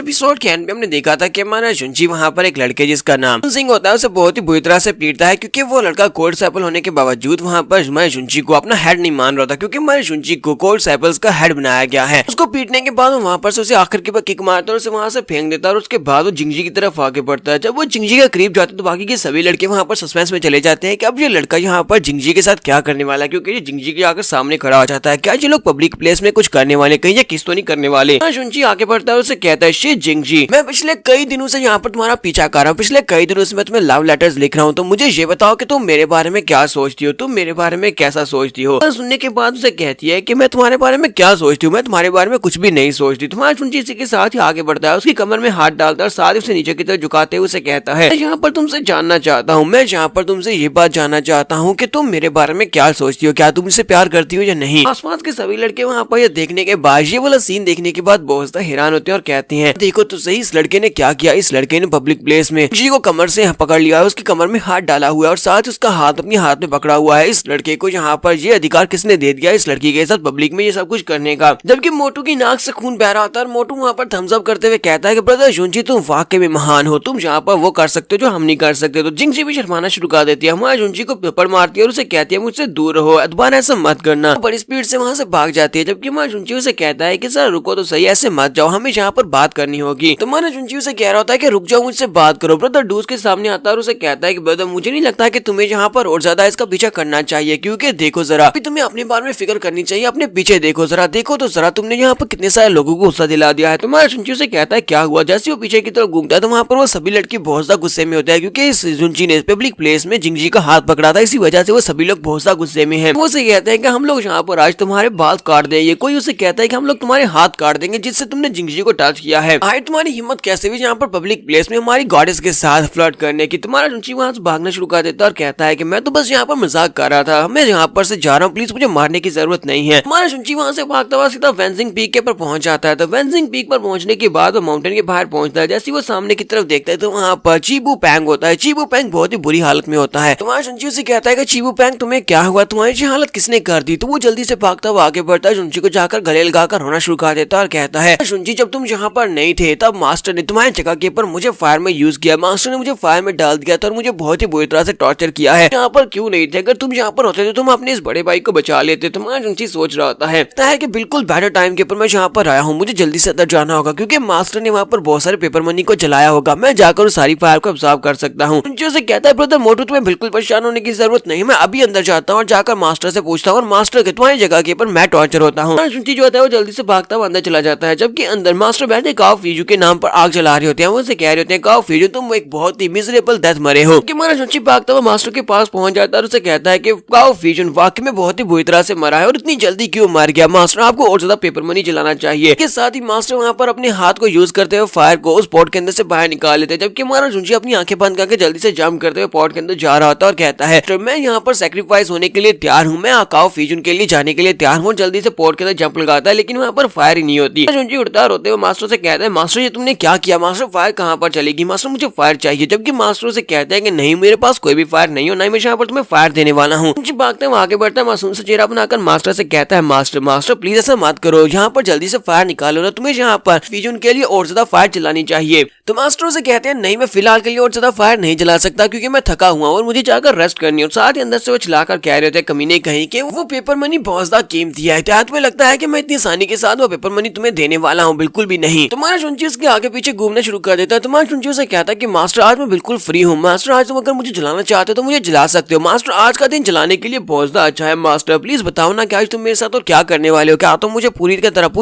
Episode के and में हमने देखा था कि हमारा जुंजी वहाँ पर एक लड़के जिसका नाम सिंह होता है उसे बहुत ही बुरी तरह से पीटता है, क्योंकि वो लड़का कोल्ड सैपल होने के बावजूद वहाँ पर हमारे जुंजी को अपना हेड नहीं मान रहा था, क्योंकि हमारे जुंजी को कोल्ड सैपल्स का हेड बनाया गया है। उसको पीटने के बाद वहाँ पर से उसे आखिर के बाद किक मारता है और उसे वहाँ से फेंक देता है, और उसके बाद वो जिंजी की तरफ आगे बढ़ता है। जब वो जिंजी के करीब जाते तो बाकी के सभी लड़के वहाँ पर सस्पेंस में चले जाते हैं कि अब ये लड़का यहाँ पर जिंजी के साथ क्या करने वाला है, क्योंकि ये जिंजी के आकर सामने खड़ा हो जाता है। क्या ये लोग पब्लिक प्लेस में कुछ करने वाले, कहीं ये किस तो नहीं करने वाले। जुंजी आगे बढ़ता है और उसे कहता है, शी जिंजी, मैं पिछले कई दिनों से यहाँ पर तुम्हारा पीछा कर रहा हूँ, पिछले कई दिनों से मैं तुम्हें लव लेटर्स लिख रहा हूँ, तो मुझे ये बताओ कि तुम मेरे बारे में क्या सोचती हो, तुम मेरे बारे में कैसा सोचती हो। सुनने के बाद उसे कहती है कि मैं तुम्हारे बारे में क्या सोचती हूँ, मैं तुम्हारे बारे में कुछ भी नहीं सोचती। तुम्हारा जुंजी इसी के साथ ही आगे बढ़ता है, उसकी कमर में हाथ डालता है और साथ ही उसे नीचे की तरफ झुकाते हुए उसे कहता है, यहाँ पर तुमसे जानना चाहता हूँ, मैं यहाँ पर तुमसे ये बात जानना चाहता हूँ कि तुम मेरे बारे में क्या सोचती हो, क्या तुम मुझसे प्यार करती हो या नहीं। आसपास के सभी लड़के वहाँ पर ये देखने के बाद, ये वाला सीन देखने के बाद बहुत हैरान होते हैं और कहते हैं, देखो तो सही इस लड़के ने क्या किया। इस लड़के ने पब्लिक प्लेस में जी को कमर से पकड़ लिया है, उसकी कमर में हाथ डाला हुआ है और साथ उसका हाथ अपने हाथ में पकड़ा हुआ है। इस लड़के को यहाँ पर ये अधिकार किसने दे दिया इस लड़की के साथ पब्लिक में ये सब कुछ करने का। जबकि मोटू की नाक से खून बह रहा होता है और मोटू वहाँ पर थम्स अप करते हुए कहता है कि ब्रदर जुंजी तुम वाकई में महान हो, तुम यहाँ पर वो कर सकते हो जो हम नहीं कर सकते। तो जिंजी भी शर्माना शुरू कर देती है, हमारे जुंजी को थप्पड़ मारती है और उसे कहती है, मुझसे दूर रहो, दोबारा ऐसा मत करना। बड़ी स्पीड से वहाँ से भाग जाती है, जबकि हमारा जुंजी उसे कहता है कि सर रुको तो सही, ऐसे मत जाओ, हमें यहाँ पर बात करनी होगी। तो हमारा जुंजी उसे कह रहा होता है कि रुक जाओ, मुझसे बात करो। ब्रदर डूज के सामने आता है और उसे कहता है कि ब्रदर मुझे नहीं लगता कि तुम्हें यहाँ पर और ज्यादा इसका पीछा करना चाहिए, क्योंकि देखो जरा अभी तुम्हें अपने बारे में फिक्र करनी चाहिए, अपने पीछे देखो जरा, देखो तो जरा तुमने यहाँ पर कितने सारे लोगों को गुस्सा दिला दिया है। तुम्हारा जुंजी उसे कहता है क्या हुआ। जैसे वो पीछे की तरफ घूमता है तो वहाँ पर वो सभी लड़के बहुत ज्यादा गुस्से में होते हैं, क्योंकि इस जुंजी ने पब्लिक प्लेस में जिंजी का हाथ पकड़ा था, इसी वजह से वो सभी लोग बहुत ज्यादा गुस्से में है। वो उसे कहते हैं कि हम लोग यहाँ पर आज तुम्हारे बाल काट देंगे। कोई उसे कहता है कि हम लोग तुम्हारे हाथ काट देंगे जिससे तुमने जिंजी को टच किया है। आए तुम्हारी हिम्मत कैसे भी यहाँ पर पब्लिक प्लेस में हमारी गॉडेस के साथ फ्लर्ट करने की। तुम्हारा जुंजी वहाँ से भागना शुरू कर देता है और कहता है कि मैं तो बस यहाँ पर मजाक कर रहा था, मैं यहाँ पर से जा रहा हूँ, प्लीज मुझे मारने की जरूरत नहीं है। हमारा जुंजी वहाँ से भागता हुआ सीधा वेंजिंग पीक के पर पहुंच जाता है। तो वेंजिंग पीक पर पहुंचने के बाद वो माउंटेन के बाहर पहुंचता है। जैसे वो सामने की तरफ देखता है तो वहाँ पर चीबू पैंग होता है। चीबू पैंग बहुत ही बुरी हालत में होता है। तुम्हारा जुंजी उसे कहता है कि चीबू पैंग तुम्हें क्या हुआ, तुम्हारी ये हालत किसने कर दी। तो वो जल्दी से भागता हुआ आगे बढ़ता है, जुंजी को जाकर गले लगाकर रोना शुरू कर देता है और कहता है, जुंजी जब तुम यहाँ पर नहीं थे तब मास्टर ने तुम्हारी जगह के ऊपर मुझे फायर में यूज किया, मास्टर ने मुझे फायर में डाल दिया था और मुझे बहुत ही बुरी तरह से टॉर्चर किया है। यहाँ पर क्यों नहीं थे, अगर तुम यहाँ पर होते तो तुम अपने इस बड़े भाई को बचा लेते। तुम्हारा जुंजी सोच रहा होता है कि बिल्कुल बेटर टाइम के ऊपर मैं यहाँ पर आया हूँ, मुझे जल्दी से अंदर जाना होगा, क्योंकि मास्टर ने वहाँ पर बहुत सारे पेपर मनी को जलाया होगा, मैं जाकर उस सारी फायर को ऑब्जर्व कर सकता हूँ। जुंजी उसे कहता है, ब्रदर मोटू तुम्हें बिल्कुल परेशान होने की जरूरत नहीं, मैं अभी अंदर जाता हूँ और जाकर मास्टर से पूछता हूँ और मास्टर के तुम्हारी जगह के ऊपर मैं टॉर्चर होता हूँ। जुंजी जो होता है वो जल्दी से भागता हुआ अंदर चला जाता है, जबकि अंदर मास्टर बैठे काओ फीजू के नाम पर आग जला रहे होते हैं। वो उसे कह रहे होते हैं, काओ फीजू तुम एक बहुत ही मिजरेबल डेथ मरे हो। कि हमारा जुंजी भागता हुआ मास्टर के पास पहुंच जाता है और उसे कहता है कि काओ फीजू वाकई में बहुत ही बुरी तरह से मरा है और इतनी जल्दी क्यों मर गया, मास्टर आपको और ज्यादा पेपर मनी जलाना चाहिए। के साथ ही मास्टर वहाँ पर अपने हाथ को यूज करते हुए फायर को उस पॉट के अंदर से बाहर निकाल लेते हैं, जबकि हमारा जुंजी अपनी आंखें बंद करके जल्दी से जंप करते हुए पॉट के अंदर जा रहा होता है और कहता है, तो मैं यहाँ पर सेक्रीफाइस होने के लिए तैयार हूँ, मैं काओ फीजून के लिए जाने के लिए तैयार हूँ। जल्दी से पॉट के अंदर जंप लगाता है, लेकिन वहाँ पर फायर ही नहीं होती। जुंजी उड़ता रोते हुए मास्टर से कहता है, मास्टर ये तुमने क्या किया, मास्टर फायर कहाँ पर चलेगी, मास्टर मुझे फायर चाहिए। जबकि मास्टर से कहता है कि नहीं मेरे पास कोई भी फायर नहीं हो, ना ही मैं यहाँ पर तुम्हें फायर देने वाला हूँ। भागते हुए आगे बढ़ता है, मासूम से चेहरा बनाकर मास्टर से कहता है, मास्टर प्लीज ऐसा मत करो, यहाँ पर जल्दी से फायर निकालो ना, तुम्हें यहाँ पर फीजून के लिए और ज्यादा फायर चलानी चाहिए। तो मास्टर से कहते हैं, नहीं मैं फिलहाल के लिए और ज्यादा फायर नहीं चला सकता, क्योंकि मैं थका हुआ और मुझे जाकर रेस्ट करनी है। और साथ ही अंदर से वो चलाकर कह रहे थे कमीने कहीं कि वो पेपर मनी बहुत ज्यादा कीमती है, क्या तुम्हें लगता है कि मैं इतनी आसानी के साथ वो पेपर मनी तुम्हें देने वाला हूँ, बिल्कुल भी नहीं। तुम्हारा जुंजी उसके आगे पीछे घूमना शुरू कर देता है। तुम्हारा जुंजी उसे कहता है कि मास्टर आज मैं बिल्कुल फ्री हूँ, मास्टर आज तुम अगर मुझे जलाना चाहते हो तो मुझे जला सकते हो, मास्टर आज का दिन जलाने के लिए बहुत ज्यादा अच्छा है। मास्टर प्लीज बताओ ना कि आज तुम मेरे साथ और क्या करने वाले हो, क्या तुम मुझे पूरी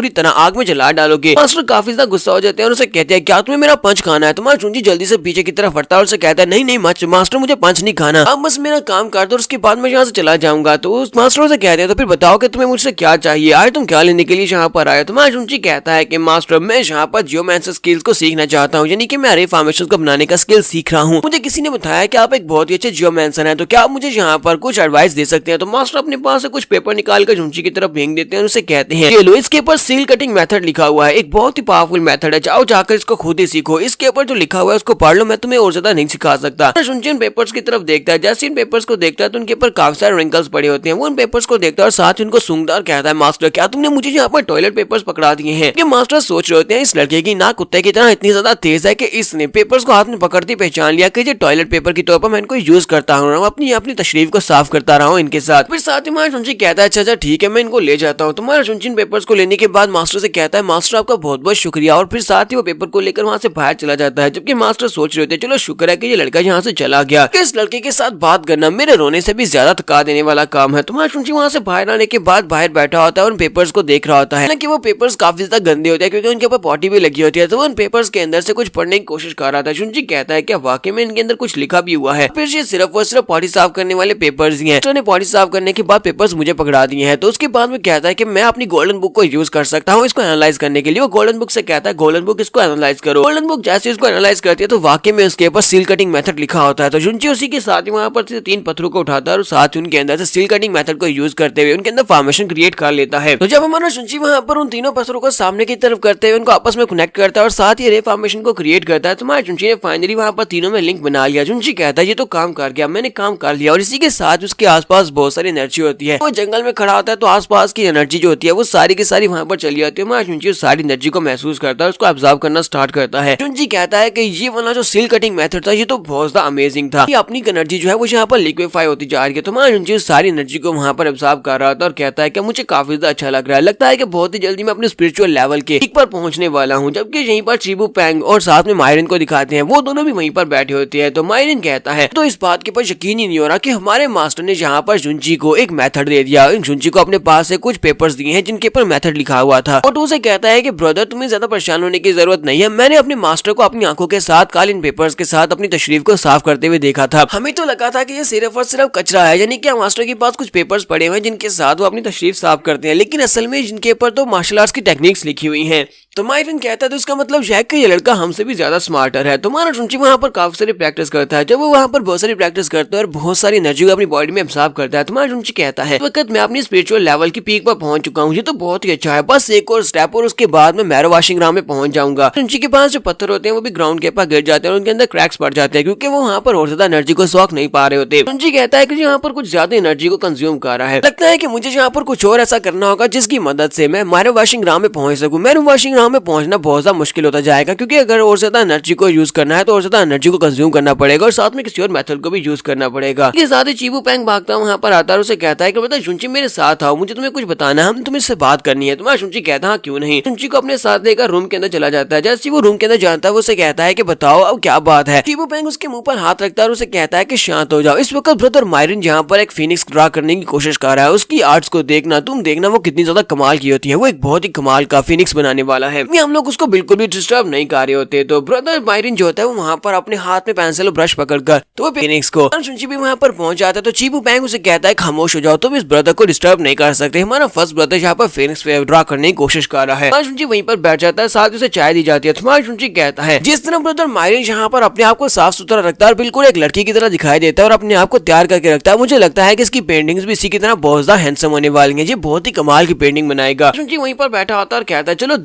तरह आग में जला डालोगे। मास्टर काफी ज्यादा गुस्सा हो जाते हैं और उसे कहते हैं, क्या तुम्हें मेरा पंच खाना है। तुम्हारा जुंजी जल्दी से पीछे की तरफ हटता है और उसे कहता है, नहीं मास्टर मुझे पंच नहीं खाना, अब बस मेरा काम कर दो, उसके बाद मैं यहाँ से चला जाऊंगा। तो उस मास्टर से कहते हैं, तो फिर बताओ कि तुम्हें मुझसे क्या चाहिए, आज तुम क्या लेने के लिए यहाँ पर आए। तुम्हारा जुंजी कहता है कि मास्टर मैं यहाँ पर जियोमेंसी स्किल्स को सीखना चाहता हूँ, यानी कि मैं रे फॉर्मेशन को बनाने का स्किल सीख रहा हूँ। मुझे किसी ने बताया कि आप एक बहुत ही अच्छे जियोमेंसर हैं, तो क्या आप मुझे यहाँ पर कुछ एडवाइस दे सकते हैं। तो मास्टर अपने पास से कुछ पेपर निकालकर जुंजी की तरफ फेंक देते हैं और उसे कहते हैं, ये लो इसके ऊपर सील कटिंग मेथड लिखा हुआ है, एक बहुत ही पावरफुल मेथड है, जाओ जाकर इसको खुद ही सीखो, इसके ऊपर जो लिखा हुआ है उसको पढ़ लो, मैं तुम्हें और ज्यादा नहीं सिखा सकता। जुंजी उन पेपर्स की तरफ देखता है, जैसे इन पेपर्स को देखता है तो उनके ऊपर काफी सारे रिंकल्स पड़े होते हैं। वो उन पेपर्स को देखता है और साथ ही उनको सूंघता और कहता है, मास्टर क्या तुमने मुझे यहाँ पर टॉयलेट पेपर्स पकड़ा दिए हैं। मास्टर सोच रहे होते हैं इस लड़के लगेगी ना कुत्ते की तरह इतनी ज्यादा तेज है कि इसने पेपर्स को हाथ में पकड़ती पहचान लिया कि ये टॉयलेट पेपर की तौर पर मैं इनको यूज करता हूँ, अपनी अपनी तशरीफ को साफ करता रहा हूँ इनके साथ। फिर साथ ही हमारा शुंची कहता है अच्छा ठीक है मैं इनको ले जाता हूँ। तुम्हारा शुंची पेपर्स को लेने के बाद मास्टर से कहता है मास्टर आपका बहुत बहुत शुक्रिया, और फिर साथ ही वो पेपर को लेकर वहाँ से बाहर चला जाता है। जबकि मास्टर सोच रहे होते चलो शुक्र है कि ये लड़का यहाँ से चला गया, इस लड़के के साथ बात करना मेरे रोने से भी ज्यादा थका देने वाला काम है। तुम्हारा शुंची वहाँ से बाहर आने के बाद बाहर बैठा होता है और उन पेपर्स को देख रहा होता है कि वो पेपर्स काफी ज्यादा गंदे होते हैं क्योंकि उनके ऊपर पॉटी भी लगी होती है। तो वो उन पेपर्स के अंदर से कुछ पढ़ने की कोशिश कर रहा था। शुंची कहता है क्या वाकई में इनके अंदर कुछ लिखा भी हुआ है, फिर ये सिर्फ और सिर्फ पॉटी साफ करने वाले पेपर्स ही हैं। तो पॉटी साफ करने के बाद पेपर्स मुझे पकड़ा दिए हैं। तो उसके बाद में कहता है कि मैं अपनी गोल्डन बुक को यूज कर सकता हूँ इसको एनालाइज करने के लिए। वो गोल्डन बुक से कहता है गोल्डन बुक इसको एनालाइज करो। गोल्डन बुक जैसे इसको एनालाइज करती है तो वाकई में उसके ऊपर सील कटिंग मेथड लिखा होता है। तो शुंची उसी के साथ ही वहाँ पर से 3 पत्थरों को उठाता है और साथ ही उनके अंदर से सील कटिंग मेथड को यूज करते हुए उनके अंदर फॉर्मेशन क्रिएट कर लेता है। तो जब हमारा शुंची वहाँ पर उन तीनों पत्थरों को सामने की तरफ करते हुए उनको आपस में कनेक्ट करता है और साथ ही रे फॉर्मेशन को क्रिएट करता है। तो हमारे शुंची ने फाइनली वहाँ पर तीनों में लिंक बना लिया। शुंची कहता है ये तो काम कर गया, मैंने काम कर लिया। और इसी के साथ उसके आसपास बहुत सारी एनर्जी होती है। वो जंगल में खड़ा होता है तो आसपास की एनर्जी जो होती है वो सारी की सारी वहाँ पर चली जाती है। हमारा शुंची उस सारी एनर्जी को महसूस करता है, उसको ऑब्जर्व करना स्टार्ट करता है। शुंची कहता है कि ये वाला जो सील कटिंग मेथड था ये तो बहुत ज्यादा अमेजिंग था, ये अपनी एनर्जी जो है वो यहाँ पर लिक्विफाई होती जा रही है। तो हमारा शुंची उस सारी एनर्जी को वहाँ पर ऑब्जर्व कर रहा था और कहता है कि मुझे काफी ज्यादा अच्छा लग रहा है, लगता है कि बहुत ही जल्दी मैं अपने स्पिरिचुअल लेवल के पीक पर पहुंचने वाला हूँ। जबकि यहीं पर चीबू पेंग और साथ में मायरिन को दिखाते हैं, वो दोनों भी वहीं पर बैठे होते हैं। तो मायरिन कहता है तो इस बात के ऊपर यकीन ही नहीं हो रहा कि हमारे मास्टर ने यहाँ पर शुंची को एक मेथड दे दिया। शुंची को अपने पास से कुछ पेपर्स दिए हैं जिनके ऊपर मेथड लिखा हुआ था। और उसे कहता है कि ब्रदर तुम्हें ज्यादा परेशान होने की जरूरत नहीं है, मैंने अपने मास्टर को अपनी आंखों के साथ कल इन पेपर्स के साथ अपनी तशरीफ को साफ करते हुए देखा था। हमें तो लगा था कि ये सिर्फ और सिर्फ कचरा है, यानी कि मास्टर के पास कुछ पेपर्स पड़े हुए हैं जिनके साथ वो अपनी तशरीफ साफ करते हैं, लेकिन असल में जिनके ऊपर तो मार्शल आर्ट्स की टेक्निक्स लिखी हुई हैं। तो मायरिन कहता है तो इसका मतलब यह है कि ये लड़का हमसे भी ज्यादा स्मार्टर है। तो हमारा शुंची वहाँ पर काफी सारी प्रैक्टिस करता है। जब वो वहाँ पर बहुत सारी प्रैक्टिस करता है और बहुत सारी एनर्जी को अपनी बॉडी में एब्सॉर्ब करता है तो हमारा शुंची कहता है वक्त मैं अपनी स्पिरिचुअल लेवल की पीक पर पहुंच चुका हूँ, ये तो बहुत ही अच्छा है, बस एक और स्टेप और उसके बाद मैं मैरो वॉशिंग ग्राउंड में पहुंच जाऊंगा। शुंची के पास जो पत्थर होते हैं वो भी ग्राउंड के पास गिर जाते हैं और उनके अंदर क्रैक्स पड़ जाते हैं क्योंकि वो वहाँ पर और ज्यादा एनर्जी को सॉक नहीं पा रहे होते। शुंची कहता है कि यहाँ पर कुछ ज्यादा एनर्जी को कंज्यूम कर रहा है, लगता है कि मुझे यहाँ पर कुछ और ऐसा करना होगा जिसकी मदद से मैं मैरो वॉशिंग ग्राउंड में पहुंच सकूं। मैरो वॉशिंग ग्राउंड में पहुंचना बहुत ज्यादा मुश्किल होता जाएगा क्योंकि अगर और ज्यादा एनर्जी को यूज करना है तो और ज्यादा एनर्जी को कंज्यूम करना पड़ेगा और साथ में किसी और मेथड को भी यूज करना पड़ेगा। इसके साथ ही चीबू पेंग भागता वहाँ पर आता है, उसे कहता है कि बता शुंची मेरे साथ आओ, मुझे तुम्हें कुछ बताना है, हम तुम्हें इससे बात करनी है। तुम्हारा शुंची कहता है क्यों नहीं। शुंची को अपने साथ लेकर रूम के अंदर चला जाता है। जैसे वो रूम के अंदर जाता है वो उसे कहता है कि बताओ अब क्या बात है। चीबू पेंग उसके मुंह पर हाथ रखता है और उसे कहता है कि शांत हो जाओ। इस वक्त ब्रदर मायरिन जहाँ पर एक फिनिक्स ड्रा करने की कोशिश कर रहा है, उसकी आर्ट्स को देखना, तुम देखना वो कितनी ज्यादा कमाल की होती है, वो एक बहुत ही कमाल का फिनिक्स बनाने वाला है, हम लोग उसको बिल्कुल भी डिस्टर्ब नहीं कर रहे होते। तो ब्रदर मायरिन जो होता है वो वहाँ पर अपने हाथ में पेंसिल और ब्रश पकड़कर तो वो फिनिक्स को शुंची भी वहाँ पर पहुंच जाता है। तो चीबू पेंग उसे कहता है खामोश हो जाओ, तुम इस ब्रदर को डिस्टर्ब नहीं कर सकते, हमारा फर्स्ट ब्रदर यहाँ पर फिनिक्स ड्रा करने की कोशिश कर रहा है। शुंची वहीं पर बैठ जाता है, साथ उसे चाय दी जाती है। तुम्हारा शुंची कहता है जिस तरह ब्रदर मायरिन यहाँ पर अपने आप को साफ सुथरा रखता है और बिल्कुल एक लड़की की तरह दिखाई देता है और अपने आप को तैयार करके रखता है, मुझे लगता है कि इसकी पेंटिंग्स भी इसी की तरह बहुत ज्यादा हैंडसम होने वाली है, ये बहुत ही कमाल की पेंटिंग बनाएगा। शुंची वहीं पर बैठा होता है और कहता है चलो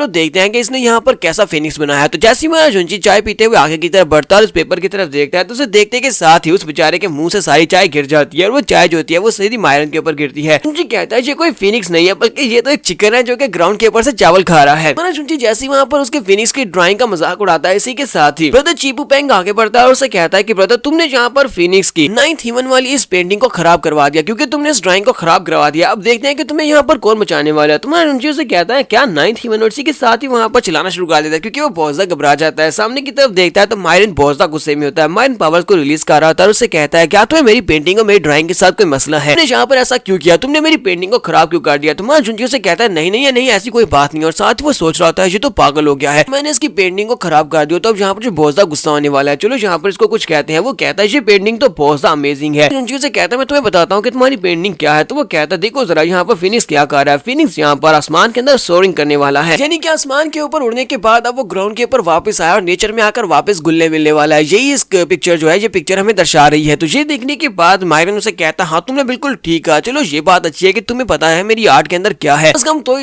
देखते हैं कि इसने यहाँ पर कैसा फिनिक्स बनाया। तो जैसे ही शुंची चाय पीते हुए आगे की तरफ बढ़ता है, उस पेपर की तरफ देखता है तो उसे देखते के साथ ही उस बेचारे के मुंह से सारी चाय गिर जाती है और वो चाय जो होती है वो सीधी मायरन के ऊपर गिरती है। शुंची कहता है ये कोई फिनिक्स नहीं है बल्कि ये तो एक चिकन है जो कि ग्राउंड के ऊपर से चावल खा रहा है। शुंची जैसे वहाँ पर उसके फिनिक्स की ड्राइंग का मजाक उड़ाता है, इसी के साथ ही ब्रदर चीबू पेंग आगे बढ़ता है और उसे कहता है कि ब्रदर तुमने यहाँ पर फिनिक्स की 9th हेवन वाली इस पेंटिंग को खराब करवा दिया, क्योंकि तुमने इस ड्राइंग को खराब करवा दिया, अब देखते हैं कि तुम्हें यहाँ पर कौन बचाने वाला है। तुम्हारा शुंची उसे कहता है क्या 9th हेवन, और इसी के साथ ही वहाँ पर चलाना शुरू कर देता है क्योंकि वो बहुत ज्यादा घबरा जाता है। सामने की तरफ देखता है तो मायरिन बहुत ज्यादा गुस्से में होता है, मायरिन पावर्स को रिलीज कर रहा होता है और उसे कहता है क्या तुम्हें मेरी पेंटिंग और मेरी ड्राइंग के साथ कोई मसला है, तुमने यहाँ पर ऐसा क्यों किया, तुमने मेरी पेंटिंग को खराब क्यों कर दिया। तुम्हारा शुंची उसे कहता है नहीं ऐसी कोई बात नहीं, और साथ वो सोच रहा होता है ये तो पागल हो गया है, मैंने इसकी पेंटिंग को खराब कर दिया, तो अब यहाँ पर जो बहुत ज्यादा गुस्सा होने वाला है, चलो यहाँ पर इसको कुछ कहते हैं। वो कहता है ये पेंटिंग तो बहुत ज्यादा अमेजिंग है। शुंची उसे कहता है मैं तुम्हें बताता हूँ कि तुम्हारी पेंटिंग क्या है। तो वो कहता है देखो जरा यहाँ पर फिनिक्स क्या कर रहा है, फिनिक्स यहाँ पर आसमान के अंदर सोरिंग करने वाला है, यानी कि आसमान के ऊपर उड़ने के बाद अब वो ग्राउंड के ऊपर वापस आया और नेचर में आकर वापस गुल्ले मिलने वाला है। यही इस पिक्चर जो है ये पिक्चर हमें दर्शा रही है। तो ये देखने के बाद मायरन उसे कहता हाँ तुमने बिल्कुल ठीक कहा, चलो ये बात अच्छी है कि तुम्हें पता है मेरी आर्ट के अंदर क्या है,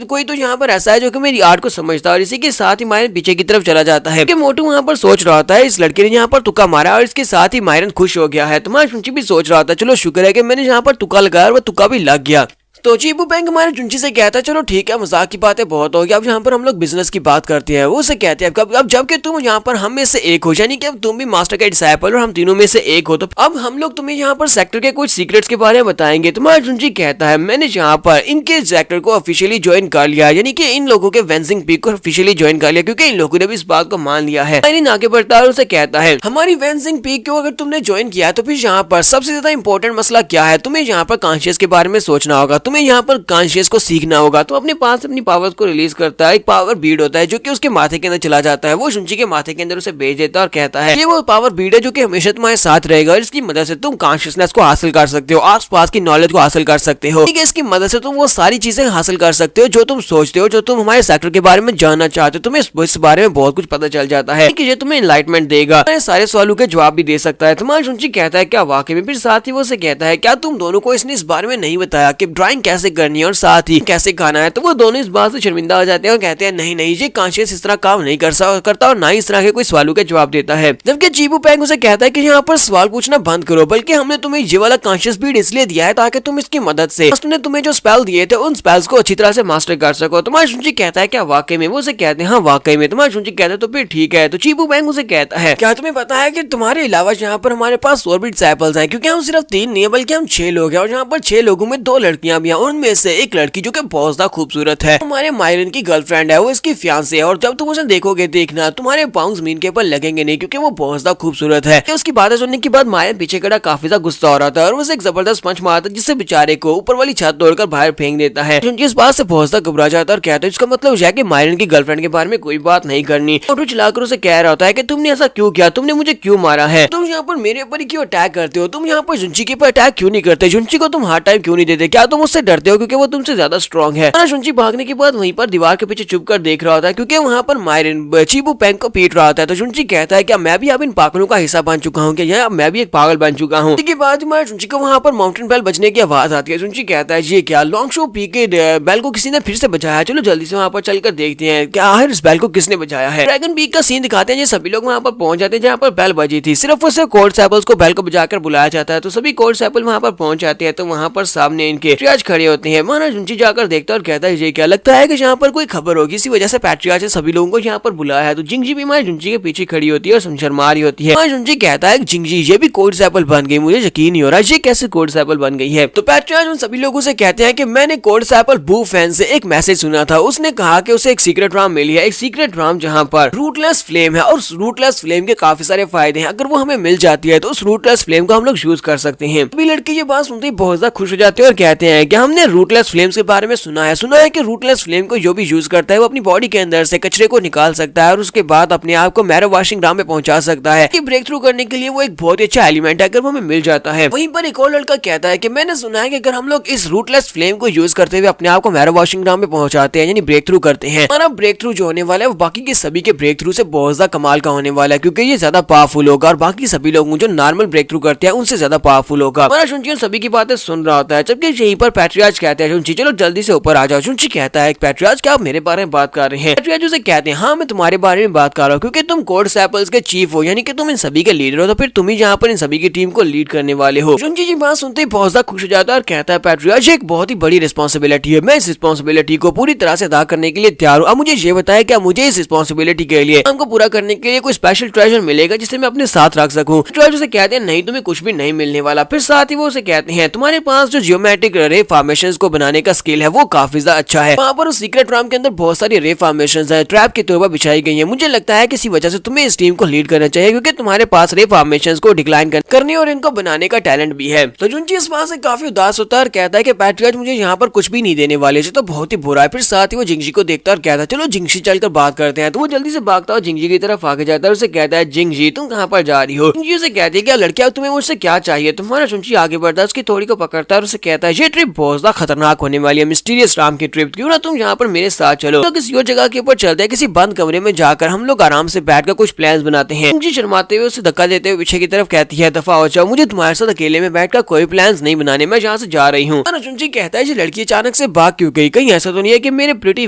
कोई तो यहाँ पर ऐसा है जो कि मेरी आर्ट को समझता है। और इसी के साथ ही मायरन पीछे की तरफ चला जाता है कि मोटू वहाँ पर सोच रहा होता है इस लड़के ने यहाँ पर तुक्का मारा और इसके साथ ही मायरन खुश हो गया है। तुम्हारा शुंची भी सोच रहा था चलो शुक्र है कि मैंने यहाँ पर तुक्का लगाया और वो तुक्का भी लग गया। तो चीबू पेंग हमारे जुंची से कहता है चलो ठीक है, मजाक की बातें बहुत हो गई, अब यहाँ पर हम लोग बिजनेस की बात करते हैं। वो उसे कहते हैं अब जबकि तुम यहाँ पर हम में से एक हो, यानी कि अब तुम भी मास्टर का डिसाइपल और हम तीनों में से एक हो, तो अब हम लोग तुम्हें यहाँ पर सेक्टर के कुछ सीक्रेट्स के बारे में बताएंगे। तुम्हारा जुंची कहता है मैंने यहाँ पर इनके सेक्टर को ऑफिशियली ज्वाइन कर लिया, यानी कि इन लोगों के वेंजिंग पीक को ऑफिशियली ज्वाइन कर लिया, क्योंकि इन लोगों ने भी इस बात को मान लिया है। आगे बढ़ता है, उसे कहता है हमारी वेंजिंग पीक को अगर तुमने ज्वाइन किया तो फिर यहाँ पर सबसे ज्यादा इंपॉर्टेंट मसला क्या है, तुम्हें यहाँ पर कॉन्शियस के बारे में सोचना होगा, तुम्हें यहाँ पर कॉन्शियस को सीखना होगा। तो अपने पास अपनी पावर्स को रिलीज करता है, एक पावर बीड होता है जो कि उसके माथे के अंदर चला जाता है, वो शुंची के माथे के अंदर उसे भेज देता है और कहता है ये वो पावर बीड है जो कि हमेशा तुम्हारे साथ रहेगा और इसकी मदद से तुम कॉन्शियसनेस को हासिल कर सकते हो, आस पास की नॉलेज को हासिल कर सकते हो, ठीक है। इसकी मदद से तुम वो सारी चीजें हासिल कर सकते हो जो तुम सोचते हो, जो तुम हमारे सेक्टर के बारे में जानना चाहते हो, तुम्हें इस बारे में बहुत कुछ पता चल जाता है कि ये तुम्हें एनलाइटमेंट देगा, सारे सवालों के जवाब भी दे सकता है। तुम्हारा शुंची कहता है क्या वाकई में, फिर साथ ही वो से कहता है क्या तुम दोनों को इसने इस बारे में नहीं बताया कि ड्राइंग कैसे करनी है और साथ ही कैसे खाना है। तो वो दोनों इस बात से शर्मिंदा हो जाते हैं और कहते हैं नहीं ये कॉन्शियस इस तरह काम नहीं करता और ना ही इस तरह के कोई सवालों के जवाब देता है। जबकि चीबू पेंग उसे कहता है कि यहाँ पर सवाल पूछना बंद करो, बल्कि हमने तुम्हें ये वाला कॉन्शियस बीड इसलिए दिया है ताकि तुम इसकी मदद से ने तुम्हें जो स्पेल दिए थे उन स्पेल्स को अच्छी तरह से मास्टर कर सको। तुम्हारा शुंची कहता है क्या वाकई में, वो उसे कहते हैं हाँ वाकई में। तुम्हारा शुंची कहता है तो फिर ठीक है। तो चीबू पेंग उसे कहता है क्या तुम्हें पता है कि तुम्हारे अलावा यहाँ पर हमारे पास और भी डिसाइपल्स हैं, क्योंकि हम सिर्फ 3 नहीं है बल्कि हम 6 लोग हैं और यहाँ पर 6 लोगों में 2 लड़कियां भी हैं, उनमें से एक लड़की जो कि बहुत ज्यादा खूबसूरत है, हमारे मायरन की गर्लफ्रेंड है, वो इसकी फियांसे है और जब तुम उसे देखोगे देखना तुम्हारे पाँव जमीन के ऊपर लगेंगे नहीं, क्योंकि वो बहुत ज्यादा खूबसूरत है। उसकी बातें सुनने के बाद मायरन पीछे खड़ा काफी ज्यादा गुस्सा हो रहा था और उसे एक जबरदस्त पंच मारता जिससे बेचारे को ऊपर वाली छत तोड़कर बाहर फेंक देता है। इस बात से बहुत ज्यादा घबरा जाता है और कहता है इसका मतलब है कि मायरन की गर्लफ्रेंड के बारे में कोई बात नहीं करनी, और चलाकर उसे कह रहा होता है कि तुमने ऐसा क्यों किया, तुमने मुझे क्यों मारा है, तुम यहाँ पर मेरे ऊपर क्यों अटैक करते हो, तुम यहाँ पर जुंची के ऊपर अटैक क्यों नहीं करते, जुंची को तुम हार्ड टाइम क्यों नहीं देते, क्या तुम उससे डरते हो क्योंकि वो तुमसे ज्यादा स्ट्रॉन्ग है। जुंची भागने के बाद वहीं पर दीवार के पीछे चुप कर देख रहा होता है, क्योंकि वहाँ पर मायरन चीबू पेंग को पीट रहा होता है। तो जुंची कहता है क्या मैं भी अब इन पागलों का हिस्सा बन चुका हूँ, क्या मैं भी एक पागल बन चुका हूँ। इसके बाद जुंची को वहाँ पर माउंटेन बेल बजने की आवाज आती है। जुंची कहता है ये क्या, लॉन्ग शो पी के बेल को किसी ने फिर से बजाया, चलो जल्दी से वहाँ पर चलकर देखते हैं क्या आखिर इस बेल को किसने बजाया है। ड्रैगन पीक का सीन दिखाते हैं, ये सभी लोग वहाँ पर पहुंच जाते हैं जहाँ पर बेल बजी थी, सिर्फ उससे कोल्ड सैपल्स को बेल को बजाकर बुलाया जाता है। तो सभी कोल्ड सैपल वहाँ पर पहुंच जाते हैं, तो वहाँ पर सामने इनके पैट्रियार्च खड़े होते हैं। महाराज जुंची जाकर देखता है और कहता है ये क्या, लगता है कि यहाँ पर कोई खबर होगी, इसी वजह से पैट्रियार्च ने सभी लोगों को यहाँ पर बुलाया है। तो जिंगजी भी हमारे जुंची के पीछे खड़ी होती है और शर्मा रही होती है। जुंची कहता है जिंगजी ये भी कोल्ड सैपल बन गई, मुझे यकीन नहीं हो रहा ये कैसे कोल्ड सैपल बन गई है। तो पैट्रियार्च उन सभी लोगों से कहते हैं कि मैंने कोल्ड सैपल बू फैन से एक मैसेज सुना था, उसने कहा कि उसे एक सीक्रेट राम मिली है, एक सीक्रेट राम जहाँ पर रूटलेस फ्लेम है और रूटलेस फ्लेम के काफी सारे फायदे हैं, अगर वो हमें मिल जाती है तो उस रूटलेस फ्लेम को हम लोग यूज कर सकते हैं। अभी लड़के ये बात सुनते ही बहुत ज्यादा खुश हो जाते हैं और कहते हैं कि हमने रूटलेस फ्लेम्स के बारे में सुना है कि रूटलेस फ्लेम को जो भी यूज करता है वो अपनी बॉडी के अंदर से कचरे को निकाल सकता है और उसके बाद अपने आप को मैरो वॉशिंग राम में पहुंचा सकता है। कि ब्रेक थ्रू करने के लिए वो एक बहुत ही अच्छा एलिमेंट है अगर वो हमें मिल जाता है। वहीं पर एक और लड़का कहता है कि मैंने सुना है कि अगर हम लोग इस रूटलेस फ्लेम को यूज करते हुए अपने आप को मैरो वॉशिंग राम में पहुंचाते हैं, यानी ब्रेक थ्रू करते हैं, हमारा ब्रेक थ्रू जो होने वाला है वो बाकी के सभी के ब्रेक थ्रू से बहुत ज्यादा कमाल का होने वाला है, क्योंकि ये ज्यादा पावरफुल होगा और बाकी सभी लोग जो नॉर्मल ब्रेक थ्रू करते हैं उनसे ज्यादा पावरफुल होगा। हमारा शुंची उन सभी की बातें सुन रहा होता है, जबकि यहीं पर पैट्रियार्च कहते हैं शुंची चलो जल्दी से ऊपर आ जाओ। शुंची कहता है पैट्रियार्च क्या आप मेरे बारे में बात कर रहे हैं? पैट्रियार्च उसे कहते हैं हाँ मैं तुम्हारे बारे में बात कर रहा हूँ, क्योंकि तुम कोड सैपल्स के चीफ हो, यानी कि तुम इन सभी के लीडर हो, तो फिर तुम ही यहाँ पर इन सभी की टीम को लीड करने वाले हो। शुंची जी बात सुनते ही बहुत ज्यादा खुश हो जाता है और कहता है पैट्रियार्च एक बहुत ही बड़ी रिस्पॉन्सिबिलिटी है, मैं इस रिस्पॉन्सिबिलिटी को पूरी तरह से अदा करने के लिए तैयार हूँ। अब मुझे ये बताया क्या मुझे इस रिस्पॉन्सिबिलिटी के लिए हमको पूरा करने के लिए कोई स्पेशल ट्रेजर मिलेगा जिसे मैं अपने साथ रख सकूं? ट्रेजर से कहते हैं नहीं तुम्हें कुछ भी नहीं मिलने वाला। फिर साथ ही वो उसे कहते हैं तुम्हारे पास जो जियोमेट्रिक रे फॉर्मेशंस को बनाने का स्किल है वो काफी ज्यादा अच्छा है, वहाँ पर उस सीक्रेट राम के अंदर बहुत सारी रे फॉर्मेशंस है, ट्रैप के तौर पर बिछाई गई है। मुझे लगता है किसी वजह से तुम्हें इस टीम को लीड करना चाहिए, क्योंकि तुम्हारे पास रे फॉर्मेशंस को डिक्लाइन करने और इनको बनाने का टैलेंट भी है। तो जुंची इस बात से काफी उदास होता है और कहता है कि पैट्रियार्च मुझे यहाँ पर कुछ भी नहीं देने वाले, तो बहुत ही बुरा है। फिर साथ ही वो जिंगजी को देखता है और कहता है चलो जिंगजी चलकर बात करते हैं। तो वो जल्दी से भागता है जिंगजी की तरफ आगे जाता है, उसे कहता है जिंगजी तुम कहाँ पर जा रही हो? जिंगजी उसे कहती है क्या लड़कियां तुम्हें मुझसे क्या चाहिए? तुम्हारा शुंची आगे बढ़ता है, उसकी थोड़ी को पकड़ता है और उसे कहता है ये ट्रिप बहुत ज्यादा खतरनाक होने वाली है, मिस्टीरियस राम की ट्रिप, क्यों ना तुम यहाँ पर मेरे साथ चलो, तो किसी और जगह के ऊपर चलते हैं, किसी बंद कमरे में जाकर हम लोग आराम से बैठकर कुछ प्लान्स बनाते हैं। जिंगजी शर्माते हुए उसे धक्का देते हुए पीछे की तरफ कहती है दफा हो जाओ, मुझे तुम्हारे साथ अकेले में बैठकर कोई प्लान्स नहीं बनाने, मैं यहाँ से जा रही हूँ। जुंची कहता है ये लड़की अचानक से भाग क्यों गई? कहीं ऐसा तो नहीं है कि मेरे प्रिटी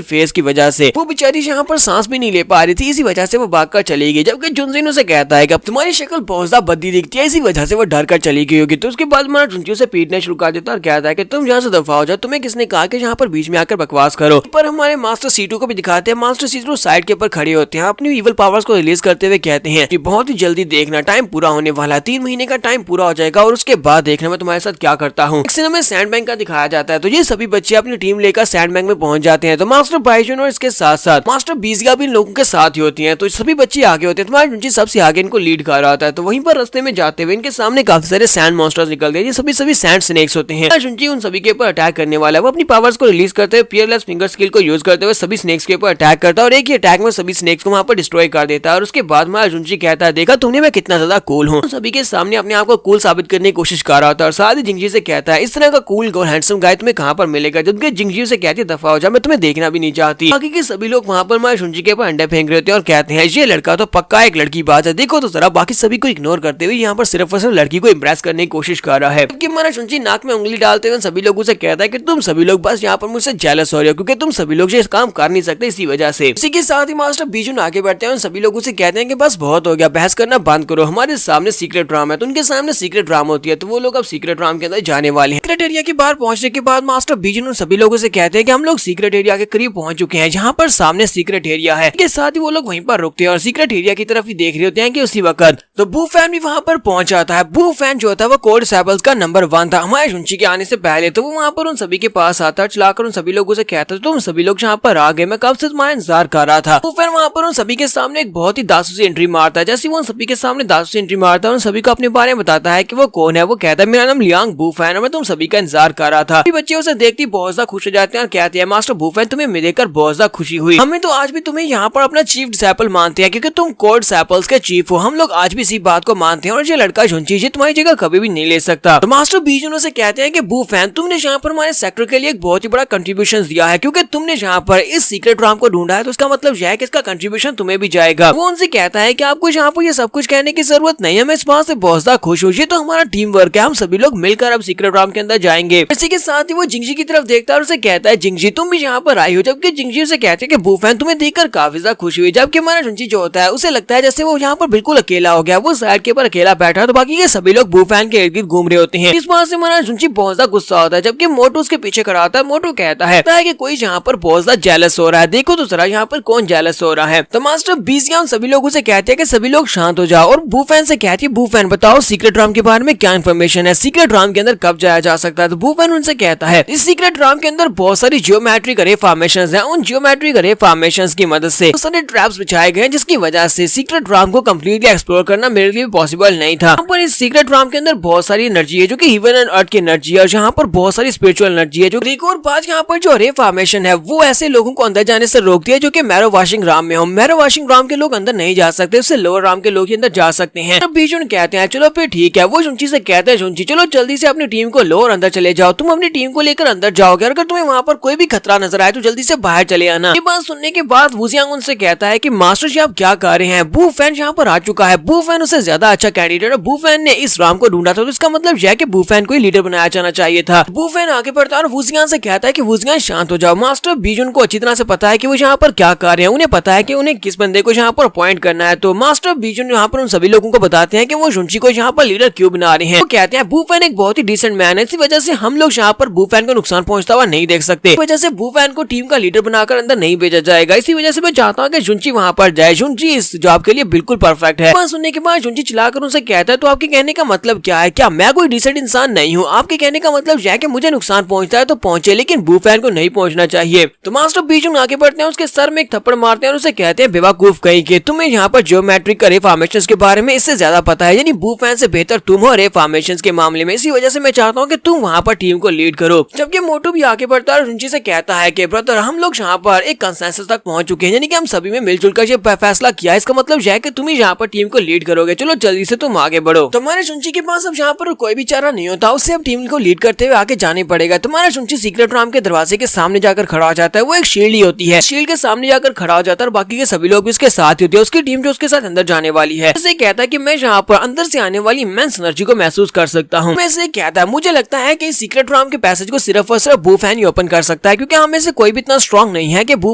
फेस की वजह से वो बेचारी यहाँ पर सांस भी नहीं ले पा रही थी, इसी वजह से वो भागकर चली गई? जबकि जुनजिन उसे कहता है कि अब तुम्हारी शक्ल बहुत ज्यादा बद्दी दिखती है, इसी वजह से वो डर कर चली गई होगी। तो उसके बाद हमारा जुंची उसे पीटने शुरू कर देता है और कहता है कि तुम यहाँ से से दफा हो जाओ, तुम्हें किसने कहा कि यहाँ पर बीच में आकर बकवास करो। पर हमारे मास्टर सीटू को भी दिखाते हैं। मास्टर सीटू साइड के ऊपर खड़े होते हैं, अपनी इवल पावर्स को रिलीज करते हुए कहते हैं कि बहुत ही जल्दी देखना, टाइम पूरा होने वाला है, 3 महीने का टाइम पूरा हो जाएगा और उसके बाद देखना मैं तुम्हारे साथ क्या करता हूँ। में सैंड बैंक का दिखाया जाता है, तो ये सभी बच्चे अपनी टीम लेकर सैंड बैंक में पहुंच जाते हैं। तो मास्टर बाइजून और इसके साथ साथ मास्टर बीजिया भी इन लोगों के साथ ही होती हैं। तो सभी बच्चे आगे होते हैं, तुम्हारे जुंची सबसे आगे इनको लीड कर रहा था। तो वहीं पर रास्ते में जाते हुए इनके सामने काफी सारे सैंड मॉन्स्टर्स निकलते हैं, ये सभी सैंड स्नेक्स होते हैं। जुंची उन सभी के ऊपर अटैक करने वाला है। वो अपनी पावर्स को रिलीज करते हुए पियरलेस फिंगर स्किल को यूज करते हुए सभी स्नेक्स के ऊपर अटैक करता है और एक ही अटैक में सभी स्नेक्स को वहां पर डिस्ट्रॉय कर देता है। और उसके बाद में जुंची कहता है, देखा तुमने मैं कितना ज्यादा कूल हूँ। सभी के सामने अपने आप को कूल साबित करने की कोशिश कर रहा था और साथ ही जिंगजी से कहता है, इस तरह का कूल और हैंडसम गाय तुम्हें कहां पर मिलेगा। जबकि जिंगजी से कहती है, दफा हो जा, मैं तुम्हें देखना भी नहीं चाहती। बाकी के सभी लोग वहां पर जुंची के ऊपर अंडे फेंक रहे होते हैं और कहते हैं, ये लड़का तो पक्का एक लड़की बात है, देखो तो जरा। बाकी सभी को इग्नोर करते हुए यहाँ पर सिर्फ और सिर्फ लड़की को इम्प्रेस करने की कोशिश कर रहा है। जबकि जुंची नाक में उंगली डालते हुए सभी लोगों से कहता है कि तुम सभी लोग बस यहाँ पर मुझसे जेलस हो रहे हो, क्योंकि तुम सभी लोग इस काम कर नहीं सकते इसी वजह से। इसी के साथ ही मास्टर बीजून आगे बढ़ते हैं और सभी लोगों से कहते हैं कि बस बहुत हो गया, बहस करना बंद करो, हमारे सामने सीक्रेट राम है। तो उनके सामने सीक्रेट राम होती है, तो वो लोग अब सीक्रेट राम के अंदर जाने वाले हैं। सीक्रेट एरिया के बाहर पहुंचने के बाद मास्टर बीजून सभी लोगों से कहते हैं कि हम लोग सीक्रेट एरिया के करीब पहुंच चुके हैं, जहाँ पर सामने सीक्रेट एरिया है। इसके साथ ही वो लोग वहीं पर रुकते हैं और सीक्रेट एरिया की तरफ ही देख रहे होते हैं कि उसी वक्त तो बू फैन भी वहाँ पर पहुंच जाता है। बू फैन जो था वो कोल्ड सैपल्स का नंबर 1 था हमारे जुंची के आने से पहले। तो वो वहाँ पर उन सभी के पास आता है, चलाकर उन सभी लोगों से कहता है, तुम सभी लोग यहाँ पर आ गए, मैं कब से तुम्हारा इंतजार कर रहा था। बू फैन वहाँ पर उन सभी के सामने एक बहुत ही दासू से एंट्री मारता है। जैसे वो उन सभी के सामने दासू से एंट्री मारता है, उन सभी को अपने बारे में बताता है कि वो कौन है। वो कहता है, मेरा नाम लियांग बू फैन और मैं तुम सभी का इंतजार कर रहा था। बच्चे उसे देखते बहुत ज्यादा खुश हो जाते हैं और कहते हैं, मास्टर बू फैन तुम्हें मिलकर बहुत ज्यादा खुशी हुई, हमें तो आज भी तुम्हें यहाँ पर अपना चीफ डिसिपल मानते हैं, क्योंकि तुम कोल्ड सैपल्स के चीफ हो। हम लोग आज भी इसी बात को मानते हैं और ये लड़का जुंची जी तुम्हारी जगह कभी भी नहीं ले सकता। तो मास्टर बीजून से कहते हैं कि बू फैन तुमने यहाँ पर हमारे सेक्टर के लिए एक बहुत ही बड़ा कंट्रीब्यूशन दिया है, क्योंकि तुमने यहाँ पर इस सीक्रेट राम को ढूंढा है, तो उसका मतलब यह है कि इसका कंट्रीब्यूशन तुम्हें भी जाएगा। वो उनसे कहता है कि आपको यहाँ पर ये सब कुछ कहने की जरूरत नहीं है, मैं इस बात से बहुत ज्यादा खुश हूँ, ये तो हमारा टीम वर्क है, हम सभी लोग मिलकर अब सीक्रेट राम के अंदर जाएंगे। इसी के साथ ही वो जिंगजी की तरफ देखता है और उसे कहता है, जिंगजी तुम भी यहाँ पर आई हो। जबकि जिंगजी से कहते हैं कि बू फैन तुम्हें देखकर काफी ज्यादा खुशी हुई। जबकि हमारा जुंची जो होता है उसे लगता है जैसे वो यहाँ पर बिल्कुल अकेला हो गया, वो साइड के ऊपर अकेला बैठा है, तो बाकी के सभी लोग बू फैन के इर्द गिर्द घूम रहे होते हैं। इस बात से हमारा जुंची बहुत ज्यादा गुस्सा होता है। जबकि मोटू उसके पीछे खड़ा होता है। मोटू कहता है कि कोई यहाँ पर बहुत ज्यादा जेलस हो रहा है, देखो तो जरा यहाँ पर कौन जेलस हो रहा है। तो मास्टर बीजिया सभी लोगों से कहते हैं कि सभी लोग शांत हो जाओ और बू फैन से कहती है, बू फैन बताओ सीक्रेट राम के बारे में क्या इन्फॉर्मेशन है, सीक्रेट राम के अंदर कब जाया जा सकता है। तो बू फैन उनसे कहता है, इस सीक्रेट राम के अंदर बहुत सारी जियोमेट्रिक अरे फॉर्मेशंस हैं, उन जियोमेट्रिक अरे फॉर्मेशंस की मदद से बहुत सारे ट्रैप्स बिछाए गए हैं, जिसकी वजह से सीक्रेट राम को कंप्लीटली एक्सप्लोर करना मेरे लिए पॉसिबल नहीं था। यहाँ पर इस सीक्रेट राम के अंदर बहुत सारी एनर्जी है जो कि हेवन एंड अर्थ की एनर्जी है, और यहाँ पर बहुत सारी स्पिरिचुअल एनर्जी है। जो एक और बात, यहाँ पर जो अरे फॉर्मेशन है वो ऐसे लोगों को अंदर जाने से रोकती है जो कि मैरो वाशिंग राम में हो। मैरो वाशिंग राम के लोग अंदर नहीं जा सकते, उससे लोअर राम के लोग ही अंदर जा सकते हैं। तब बीजून कहते हैं, चलो फिर ठीक है। वो जुंची से कहते हैं, जुंची चलो जल्दी से अपनी टीम को लो और अंदर चले जाओ, तुम अपनी टीम को लेकर अंदर जाओगे, अगर तुम्हें वहाँ पर कोई भी खतरा नजर आए तो जल्दी से बाहर चले आना। ये बात सुनने के बाद वुजियांग उनसे कहता है कि मास्टर जी आप क्या कर रहे हैं, बू फैन यहाँ पर आ चुका है, बू फैन उससे ज्यादा अच्छा कैंडिडेट है, बू फैन ने इस राम को ढूंढा था, तो इसका मतलब यह कि बू फैन को ही लीडर बनाया जाना चाहिए था। बू फैन आगे बढ़ता है और वुजियांग से कहता है कि वुजियांग शांत हो जाओ, मास्टर बीजून को अच्छी तरह से पता है कि वो यहाँ पर क्या कर रहे हैं, उन्हें पता है कि उन्हें किस बंदे को यहाँ पर अपॉइंट करना है। तो मास्टर बीजून यहाँ पर उन सभी लोगों को बताते हैं कि वो जुंची को यहाँ पर लीडर क्यों बना रहे हैं। वो कहते हैं बू फैन एक बहुत ही डिसेंट मैन है, इसी वजह से हम लोग यहाँ पर बू फैन को नुकसान पहुंचता हुआ नहीं देख सकते, इस वजह से बू फैन को टीम का लीडर बनाकर अंदर नहीं भेजा जाएगा। इसी वजह से मैं चाहता हूँ कि जुंची वहाँ पर जाए, जुंची इस जॉब के लिए बिल्कुल परफेक्ट है। बात सुनने के बाद जुंची चिल्लाकर उनसे कहता है, तो आपके कहने का मतलब क्या है, क्या मैं कोई डिसेंट इंसान नहीं हूँ, आपके कहने का मतलब यह है कि मुझे नुकसान पहुंचता है तो पहुंचे, लेकिन बू फैन को नहीं पहुंचना चाहिए। तो मास्टर बीजून आगे बढ़ते हैं, उसके सर में एक थप्पड़ मारते हैं और उसे कहते हैं, बेवकूफ कहीं के, तुम्हें यहाँ पर जियोमेट्रिक अरे फॉर्मेशंस के बारे में इससे ज्यादा पता है, यानी बू फैन से बेहतर तुम हो अरे फॉर्मेशंस के मामले में, इसी वजह से मैं चाहता हूँ कि तुम वहाँ पर टीम को लीड करो। जबकि मोटू भी आगे बढ़ता है और जुंची से कहता है कि ब्रदर हम लोग यहाँ पर एक कंसेंसस तक पहुंच चुके हैं, यानी कि हम सभी में मिलजुल कर ये फैसला किया है, इसका मतलब यह है कि तुम ही यहाँ पर टीम को लीड करोगे, चलो जल्दी से तुम आगे बढ़ो। तुम्हारे जुंची के पास अब यहाँ पर कोई भी चारा नहीं होता, उससे अब टीम को लीड करते हुए आगे जाने पड़ेगा। तुम्हारा जुंची सीक्रेट राम के दरवाजे के सामने जाकर खड़ा हो जाता है, वो एक शील्ड ही होती है, शील्ड के सामने जाकर खड़ा हो जाता है और बाकी के सभी लोग भी उसके साथ होते हैं, उसकी टीम जो उसके साथ अंदर जाने वाली है। ऐसे कहता है कि मैं यहाँ पर अंदर से आने वाली इमेंस एनर्जी को महसूस कर सकता हूँ। वैसे कहता है, मुझे लगता है कि सीक्रेट राम के पैसेज को सिर्फ और सिर्फ बू फैन ही ओपन कर सकता है, क्योंकि हम में से कोई भी इतना स्ट्रॉन्ग नहीं है कि बू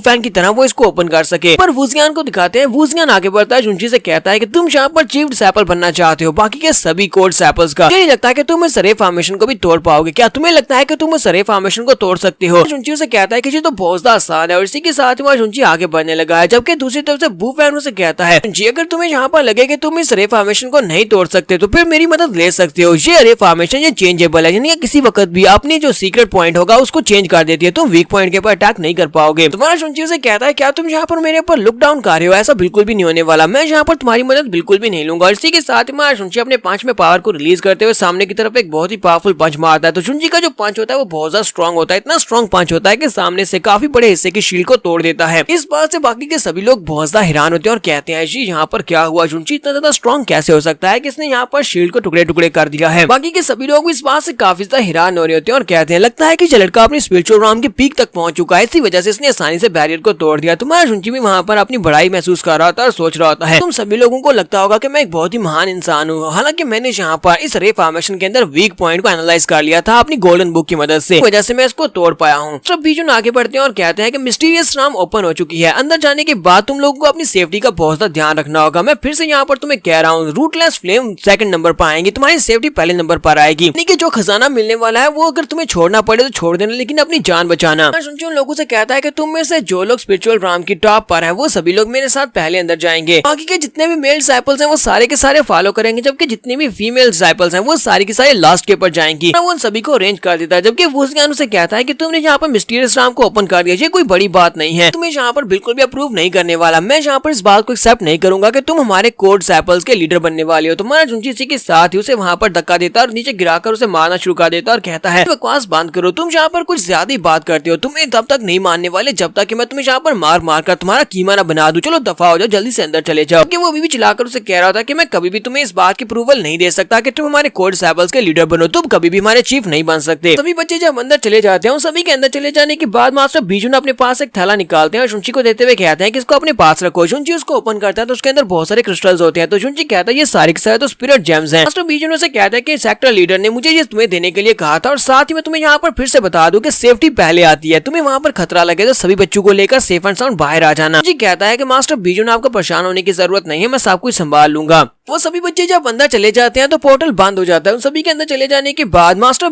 फैन की तरह वो इसको ओपन कर सके। पर वुजियान को दिखाते हैं, वुजियान आगे बढ़ता है, जुंची से कहता है कि तुम यहाँ पर चीफ डिसिपल बनना चाहते हो बाकी के सभी कोल्ड सैपल्स का, नहीं लगता कि तुम इस अरे फॉर्मेशन को भी तोड़ पाओगे, क्या तुम्हें लगता है कि तुम उस रे फॉर्मेशन को तोड़ सकते हो। शुंची उसे कहता है कि ये तो बहुत ज्यादा आसान है और इसी के साथ ही शुंची आगे बढ़ने लगा है। जबकि दूसरी तरफ से बू फैन उसे कहता है जी अगर तुम्हें यहाँ पर लगे कि तुम इस रे फॉर्मेशन को नहीं तोड़ सकते तो फिर मेरी मदद ले सकते हो। ये रे फॉर्मेशन ये चेंजेबल है, यानी कि किसी वक्त भी अपनी जो सीक्रेट पॉइंट होगा उसको चेंज कर देती है, तुम वीक पॉइंट के ऊपर अटैक नहीं कर पाओगे। तुम्हारा शुंची उसे कहता है क्या तुम यहाँ पर मेरे ऊपर लुक डाउन कर रहे हो? ऐसा बिल्कुल भी नहीं होने वाला, मैं यहाँ पर तुम्हारी मदद बिल्कुल भी नहीं लूंगा। इसी के साथ ही शुंची अपने पंच में पावर को रिलीज करते हुए सामने की तरफ एक बहुत ही पावरफुल पंच मारता है। तो शुंची का जो पंच होता है वो बहुत ज्यादा स्ट्रॉन्ग होता है, इतना स्ट्रॉन्ग पंच होता है कि सामने से काफी बड़े हिस्से की शील्ड को तोड़ देता है। इस बात से बाकी के सभी लोग बहुत ज्यादा हैरान होते हैं और कहते हैं जी यहाँ पर क्या हुआ, शुंची इतना ज्यादा स्ट्रॉन्ग कैसे हो सकता है कि इसने यहाँ पर शील्ड को टुकड़े टुकड़े कर दिया है। बाकी के सभी लोग इस बात से काफी ज्यादा हैरान हो रहे होते हैं और कहते हैं लगता है कि ये लड़का अपनी स्पिरिचुअल राम की पीक तक पहुंच चुका है, इसी वजह से इसने आसानी से बैरियर को तोड़ दिया। तुम्हारा शुंची भी वहाँ पर अपनी बड़ाई महसूस कर रहा था और सोच रहा होता है तुम सभी लोगों को लगता होगा कि मैं एक बहुत ही महान इंसान हूँ, हालांकि मैंने यहाँ पर इस रे फॉर्मेशन के अंदर वीक पॉइंट को एनालाइज कर लिया था अपनी गोल्डन बुक की मदद से, वजह से मैं इसको तोड़ पाया हूँ। सब बीजून आगे बढ़ते हैं और कहते हैं कि मिस्टीरियस राम ओपन हो चुकी है, अंदर जाने के बाद तुम लोगों को अपनी सेफ्टी का बहुत ज्यादा ध्यान रखना होगा। मैं फिर से यहाँ पर तुम्हें कह रहा हूँ रूटलेस फ्लेम सेकंड नंबर पर आएंगी, तुम्हारी सेफ्टी पहले नंबर पर आएगी। यानी कि जो खजाना मिलने वाला है वो अगर तुम्हें छोड़ना पड़े तो छोड़ देना, लेकिन अपनी जान बचाना। शुंची उन लोगों से कहता है कि तुम में से जो लोग स्पिरिचुअल राम की टॉप पर है वो सभी लोग मेरे साथ पहले अंदर जाएंगे, बाकी के जितने भी मेल डिसाइपल्स हैं वो सारे के सारे फॉलो करेंगे, जबकि जितने भी फीमेल डिसाइपल्स हैं वो सारी के सारे लास्ट के ऊपर जाएंगी। वो उन सभी को अरेंज कर देता है। जबकि वुजियान उसे कहता है कि तुमने यहाँ पर मिस्टीरियस राम को ओपन कर दिया, ये कोई बड़ी बात नहीं है, तुम्हें यहाँ पर बिल्कुल भी अप्रूव नहीं करने वाला, मैं यहाँ पर इस बात को एक्सेप्ट नहीं करूंगा कि तुम हमारे कोड डिसाइपल्स के लीडर बनने वाले हो। तुम्हारा शुंची इसी के साथ ही उसे वहाँ पर धक्का देता और नीचे गिराकर उसे मारना शुरू कर देता और कहता है बकवास बंद करो, तुम यहाँ पर कुछ ज्यादा ही बात करते हो, तुम्हें तब तक नहीं मानने वाले जब तक कि मैं तुम्हें यहाँ पर मार मार कर तुम्हारा कीमा ना बना दूं, चलो दफा हो जाओ, जल्दी से अंदर चले जाओ। कि वो अभी भी चिल्लाकर उसे कह रहा था कि मैं कभी भी तुम्हें इस बात की अप्रूवल नहीं दे सकता कि तुम हमारे कोड डिसाइपल्स के लीडर बनो, तुम कभी भी हमारे चीफ नहीं बन सकते। सभी बच्चे जब अंदर चले जाते हैं, सभी के अंदर चले जाने के बाद मास्टर बीजू अपने पास एक थैला निकालते हैं और शुंची को देते हुए कहते हैं कि इसको अपने पास रखो। शुंची उसको ओपन करता है तो उसके अंदर बहुत सारे क्रिस्टल्स होते हैं। तो शुंची कहता है ये सारे के सारे तो स्पिरिट जेम्स हैं। मास्टर बीजू उसे कहता है कि सेक्टर लीडर ने मुझे ये तुम्हें देने के लिए कहा था और साथ ही मैं तुम्हें यहाँ पर फिर से बता दूं कि सेफ्टी पहले आती है, तुम्हें वहाँ पर खतरा लगे तो सभी बच्चों को लेकर सेफ एंड साउंड बाहर आ जाना। जी कहता है कि मास्टर बीजू आपको परेशान होने की जरूरत नहीं है, मैं सब कुछ संभाल लूंगा। वो सभी बच्चे जब अंदर चले जाते हैं तो पोर्टल बंद हो जाता है। उन सभी के अंदर चले जाने के बाद मास्टर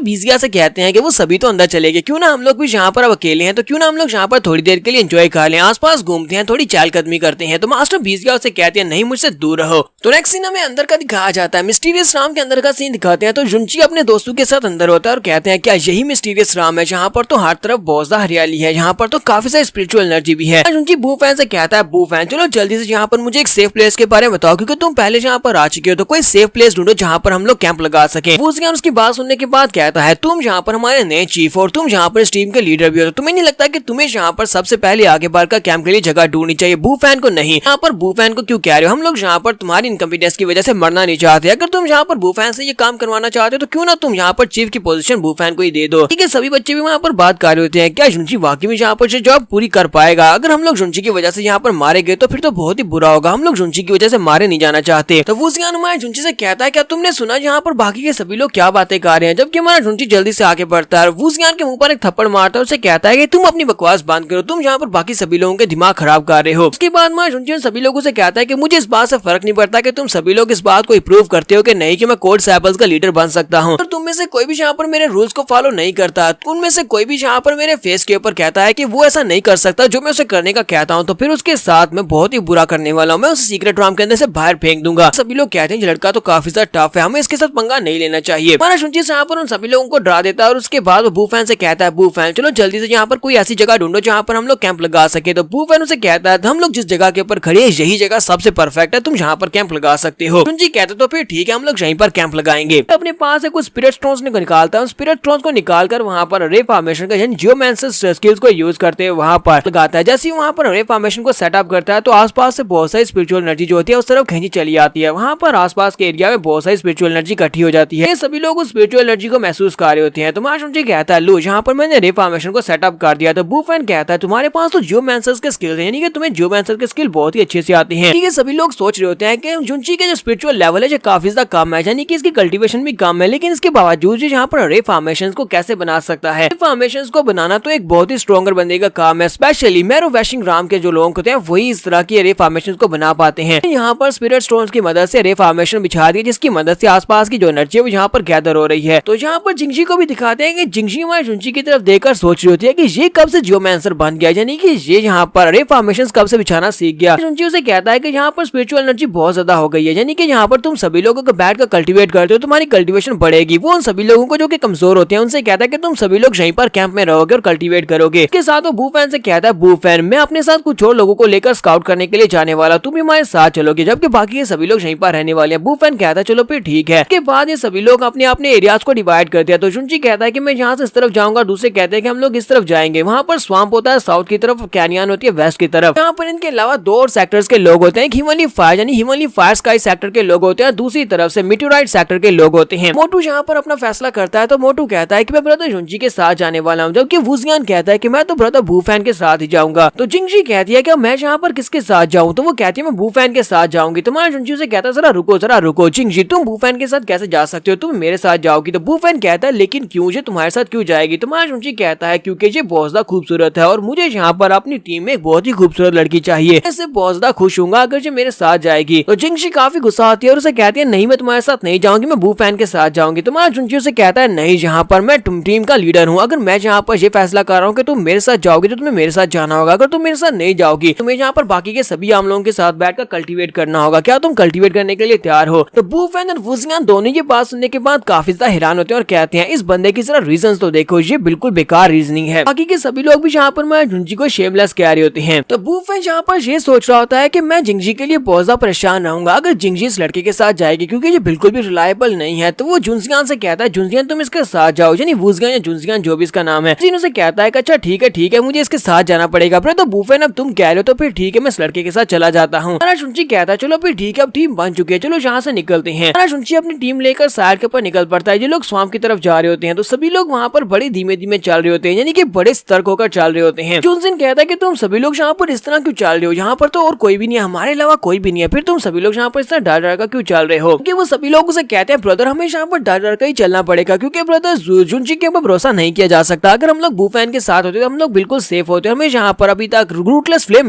बीजिया से कहते हैं कि वो सभी तो अंदर चले गए, क्यों ना हम लोग भी यहाँ पर अब अकेले हैं, तो क्यों ना हम लोग यहाँ पर थोड़ी देर के लिए एंजॉय कर लें, आसपास घूमते हैं, थोड़ी चहलकदमी करते हैं। तो मास्टर बीजिया से कहते हैं नहीं, मुझसे दूर रहो। तो नेक्स्ट सीन हमें अंदर का दिखाया जाता है, मिस्टीरियस राम के अंदर का सीन दिखाते हैं। तो शुंची अपने दोस्तों के साथ अंदर होता है और कहते हैं क्या यही मिस्टीरियस राम है, जहाँ पर तो हर तरफ बहुत ज्यादा हरियाली है, यहाँ पर तो काफी सारी स्पिरिचुअल एनर्जी भी है। शुंची बू फैन से कहता है बू फैन चलो जल्दी से यहाँ पर मुझे एक सेफ प्लेस के बारे में बताओ, क्योंकि तुम पहले यहाँ पर आ चुके हो, तो कोई सेफ प्लेस ढूंढो जहाँ पर हम लोग कैंप लगा सके। वुजियान उसकी बात सुनने के बाद कहता है तुम यहाँ पर हमारे नए चीफ और तुम यहाँ पर इस टीम के लीडर भी हो, तो तुम्हें नहीं लगता कि तुम्हें यहाँ पर सबसे पहले आगे बढ़कर कैंप के लिए जगह ढूंढनी चाहिए, बू फैन को नहीं। यहाँ पर बू फैन को क्यों कह रहे हो, हम लोग यहाँ पर तुम्हारी इनकम्पिटेंस की वजह से मरना नहीं चाहते। अगर तुम यहाँ पर बू फैन से ये काम करवाना चाहते हो तो क्यों ना तुम यहाँ पर चीफ की पोजीशन बू फैन को ही दे दो। ठीक है, सभी बच्चे भी वहाँ पर बात कर रहे होते हैं क्या शुंची वाकई में यहाँ पर जॉब पूरी कर पाएगा। अगर हम लोग शुंची की वजह से यहाँ पर मारे गए तो फिर तो बहुत ही बुरा होगा, हम लोग शुंची की वजह से मारे नहीं जाना चाहते। तो वुजियान हमारे शुंची से कहता है क्या तुमने सुना यहाँ पर बाकी के सभी लोग क्या बातें कर रहे हैं, जबकि हमारा शुंची जल्दी से आगे बढ़ता है, वुजियान के मुंह पर एक थप्पड़ मारता है, उसे कहता है कि तुम अपनी बकवास बंद करो, तुम यहाँ पर बाकी सभी लोगों के दिमाग खराब कर रहे हो। उसके बाद हमारा शुंची सभी लोगों से कहता है कि मुझे इस बात से फर्क नहीं पड़ता कि तुम सभी लोग इस बात को प्रूव करते हो कि नहीं कि मैं कोड डिसाइपल्स का लीडर बन सकता हूँ, और तुम में से कोई भी यहाँ पर मेरे रूल्स को फॉलो नहीं करता, उनमें से कोई भी यहाँ पर मेरे फेस के ऊपर कहता है कि वो ऐसा नहीं कर सकता जो मैं उसे करने का कहता हूँ, तो फिर उसके साथ मैं बहुत ही बुरा करने वाला हूँ, मैं उसे सीक्रेट रूम के अंदर से बाहर फेंक दूंगा। सभी लोग कहते हैं ये लड़का तो काफी ज्यादा टफ है, हमें इसके साथ पंगा नहीं लेना चाहिए। हमारा शुंची यहाँ पर उन सभी लोगों को डरा देता है और उसके बाद वो बू फैन से कहता है बू फैन चलो जल्दी से यहाँ पर कोई ऐसी जगह ढूंढो जहाँ पर हम लोग कैंप लगा सके। तो बू फैन उसे कहता है हम लोग जिस जगह के ऊपर खड़े हैं यही जगह सबसे परफेक्ट है, तुम यहाँ पर कैंप लगा सकते हो। शुंची कहते तो फिर ठीक है, हम लोग यहीं पर कैंप लगाएंगे। अपने पास कुछ स्पिरिट स्टोन्स निकालता है, स्पिरिट स्टोन्स को निकालकर वहाँ पर रे फॉर्मेशन का जियोमेंसिस स्किल्स को यूज करते हुए वहाँ पर लगाता है। जैसे ही वहाँ पर रे फॉर्मेशन को सेटअप करता है तो आसपास से बहुत सारी स्पिरिचुअल एनर्जी जो होती है उस तरफ खींची चली आती है। वहाँ पर आसपास के एरिया में बहुत सारी स्पिरिचुअल एनर्जी इकट्ठी हो जाती है, सभी लोग उस स्पिरिचुअल एनर्जी को महसूस कर रहे होते हैं। तो शुंची कहता है लो यहाँ पर मैंने रे फॉर्मेशन को सेटअप कर दिया। तो बू फैन कहता है तुम्हारे पास तो जियोमेंसिस के स्किल्स हैं, यानी कि तुम्हें जियोमेंसिस के स्किल बहुत ही अच्छे से आते हैं। ठीक है, सभी लोग सोच रहे होते हैं कि शुंची के जो स्पिरिचुअल लेवल है जो काफी ज्यादा कम है, यानी कि इसकी कल्टीवेशन भी कम है, लेकिन इसके बावजूद यहाँ पर रे फॉर्मेशंस को कैसे बना सकता है। रे फॉर्मेशंस को बनाना तो एक बहुत ही स्ट्रॉन्गर बंदे का काम है, स्पेशली मैरो वैशिंग राम के जो लोग होते हैं वही इस तरह की रे फॉर्मेशंस को बना पाते हैं। यहाँ पर स्पिरिट स्टोन्स की मदद से रे फॉर्मेशन बिछा दी जिसकी मदद से आसपास की जो एनर्जी है वो यहाँ पर गैदर हो रही है। तो जहाँ पर जिंगजी को भी दिखाते हैं कि जिंगजी हमारे जुनची की तरफ देखकर सोच रही होती है कि ये कब से जियोमैंसर बन गया, यानी कि ये यहाँ पर रे फॉर्मेशंस कब से बिछाना सीख गया। जुनची उसे कहता है कि यहाँ पर स्पिरिचुअल एनर्जी बहुत ज्यादा हो गई है, यानी कि यहाँ पर तुम सभी लोग अगर बैठ कर कल्टीवेट करते हो तुम्हारी कल्टीवेशन बढ़ेगी। वो उन सभी लोगों को जो कि कमजोर होते हैं उनसे कहता है कि तुम सभी लोग यहीं पर कैंप में रहोगे और कल्टीवेट करोगे। इसके साथ वो बूफैन से कहता है बूफैन मैं अपने साथ कुछ और लोगों को लेकर स्काउट करने के लिए जाने वाला, तुम हमारे साथ चलोगे, जबकि बाकी ये सभी लोग यहीं पर रहने वाले हैं। बूफैन कहता है चलो फिर ठीक है। इसके बाद ये सभी लोग अपने अपने एरियाज को डिवाइड करते हैं। तो जुनची कहता है कि मैं यहाँ से इस तरफ जाऊंगा, दूसरे कहते हैं कि हम लोग इस तरफ जाएंगे। वहाँ पर स्वाम्प होता है साउथ की तरफ, कैनियन होती है वेस्ट की तरफ। यहाँ पर इनके अलावा दो और सेक्टर्स के लोग होते हैं, हिमली फायर यानी हिमली फायर स्काई सेक्टर के लोग होते हैं, दूसरी तरफ से मीटेओराइट सेक्टर के लोग होते हैं। मोटू यहाँ पर अपना फैसला करता है तो मोटू कहता है कि मैं ब्रदर जुनची के साथ जाने वाला हूँ, जबकि वुजियान कहता है कि मैं तो ब्रदर बूफैन के साथ ही जाऊंगा। तो जिंगजी कहती है कि मैं यहाँ पर किसके साथ जाऊँ, तो वो कहती है मैं बूफैन के साथ जाऊंगी। तुम्हारा जुनची से कहता है जरा रुको जिंगजी, तुम बूफैन के साथ कैसे जा सकते हो, तुम मेरे साथ जाओगी। तो बूफैन कहता है लेकिन क्यों, ये तुम्हारे साथ क्यों जाएगी। तुम्हारा जुनची कहता है क्योंकि ये बहुत ज्यादा खूबसूरत है और मुझे यहाँ पर अपनी टीम में एक बहुत ही खूबसूरत लड़की चाहिए, इससे बहुत ज्यादा खुश हूँ अगर ये मेरे साथ जाएगी। तो जिंगजी काफी गुस्सा आती है और उसे कहती है नहीं मैं तुम्हारे साथ नहीं जाऊंगी, मैं बूफैन के साथ जाऊंगी। तुम्हारा जुनची से कहता है नहीं, यहाँ पर मैं टीम का लीडर हूँ, अगर मैं यहाँ पर ये फैसला कर रहा हूँ कि तुम मेरे साथ जाओगी तो तुम्हें मेरे साथ जाना होगा, अगर तुम मेरे साथ नहीं जाओगी तुम्हें यहाँ पर बाकी के सभी आम लोगों के साथ बैठकर कल्टीवेट करना होगा, क्या तुम कल्टीवेट करने के लिए तैयार हो। तो बूफैन और वुजियान दोनों ये बात सुनने के बाद काफी ज्यादा हैरान होते हैं और कहते हैं इस बंदे की जरा रीजंस तो देखो, ये बिल्कुल बेकार रीजनिंग है। बाकी के सभी लोग भी यहाँ पर मैं जुनची को शेमलेस कह रहे होते हैं। तो बूफैन यहाँ पर ये सोच रहा होता है कि मैं जिंगजी के लिए बहुत ज्यादा परेशान रहूंगा अगर जिंगजी इस लड़के के साथ जाएगी, क्योंकि ये बिल्कुल भी रिलायबल नहीं है। तो वो जुनजियान से कहता है जुनजियान तुम इसके साथ जाओ, यानी वुजियान या जुनजियान जो भी इसका नाम है। से कहता है कि अच्छा ठीक है मुझे इसके साथ जाना पड़ेगा। तो बूफैन अब तुम कह रहे हो तो फिर ठीक है मैं इस लड़के के साथ चला जाता हूँ। जुनची कहता है चलो फिर ठीक है अब टीम बन चुकी है, चलो यहाँ से निकलते हैं। जुनची अपनी टीम लेकर साइड के ऊपर निकल पड़ता है। ये लोग स्वाम्प की तरफ जा रहे होते हैं तो सभी लोग वहाँ पर बड़े धीमे धीमे चल रहे होते हैं, यानी कि बड़े सतर्क होकर चल रहे होते हैं। जुनजिन कहता है कि तुम सभी लोग यहाँ पर इस तरह क्यों चल रहे हो, यहाँ पर तो और कोई भी नहीं है, हमारे अलावा कोई भी नहीं है, फिर तुम सभी लोग यहाँ पर इस तरह डर डर कर क्यों चल रहे हो। क्योंकि वो सभी लोग उसे कहते हैं ब्रदर हमें यहाँ पर डर डर कर ही चलना पड़ेगा, क्योंकि ब्रदर जुनची के ऊपर भरोसा नहीं किया जा सकता। अगर हम लोग बूफैन के साथ होते तो हम लोग बिल्कुल सेफ होते, हमें यहाँ पर अभी तक रूटलेस फ्लेम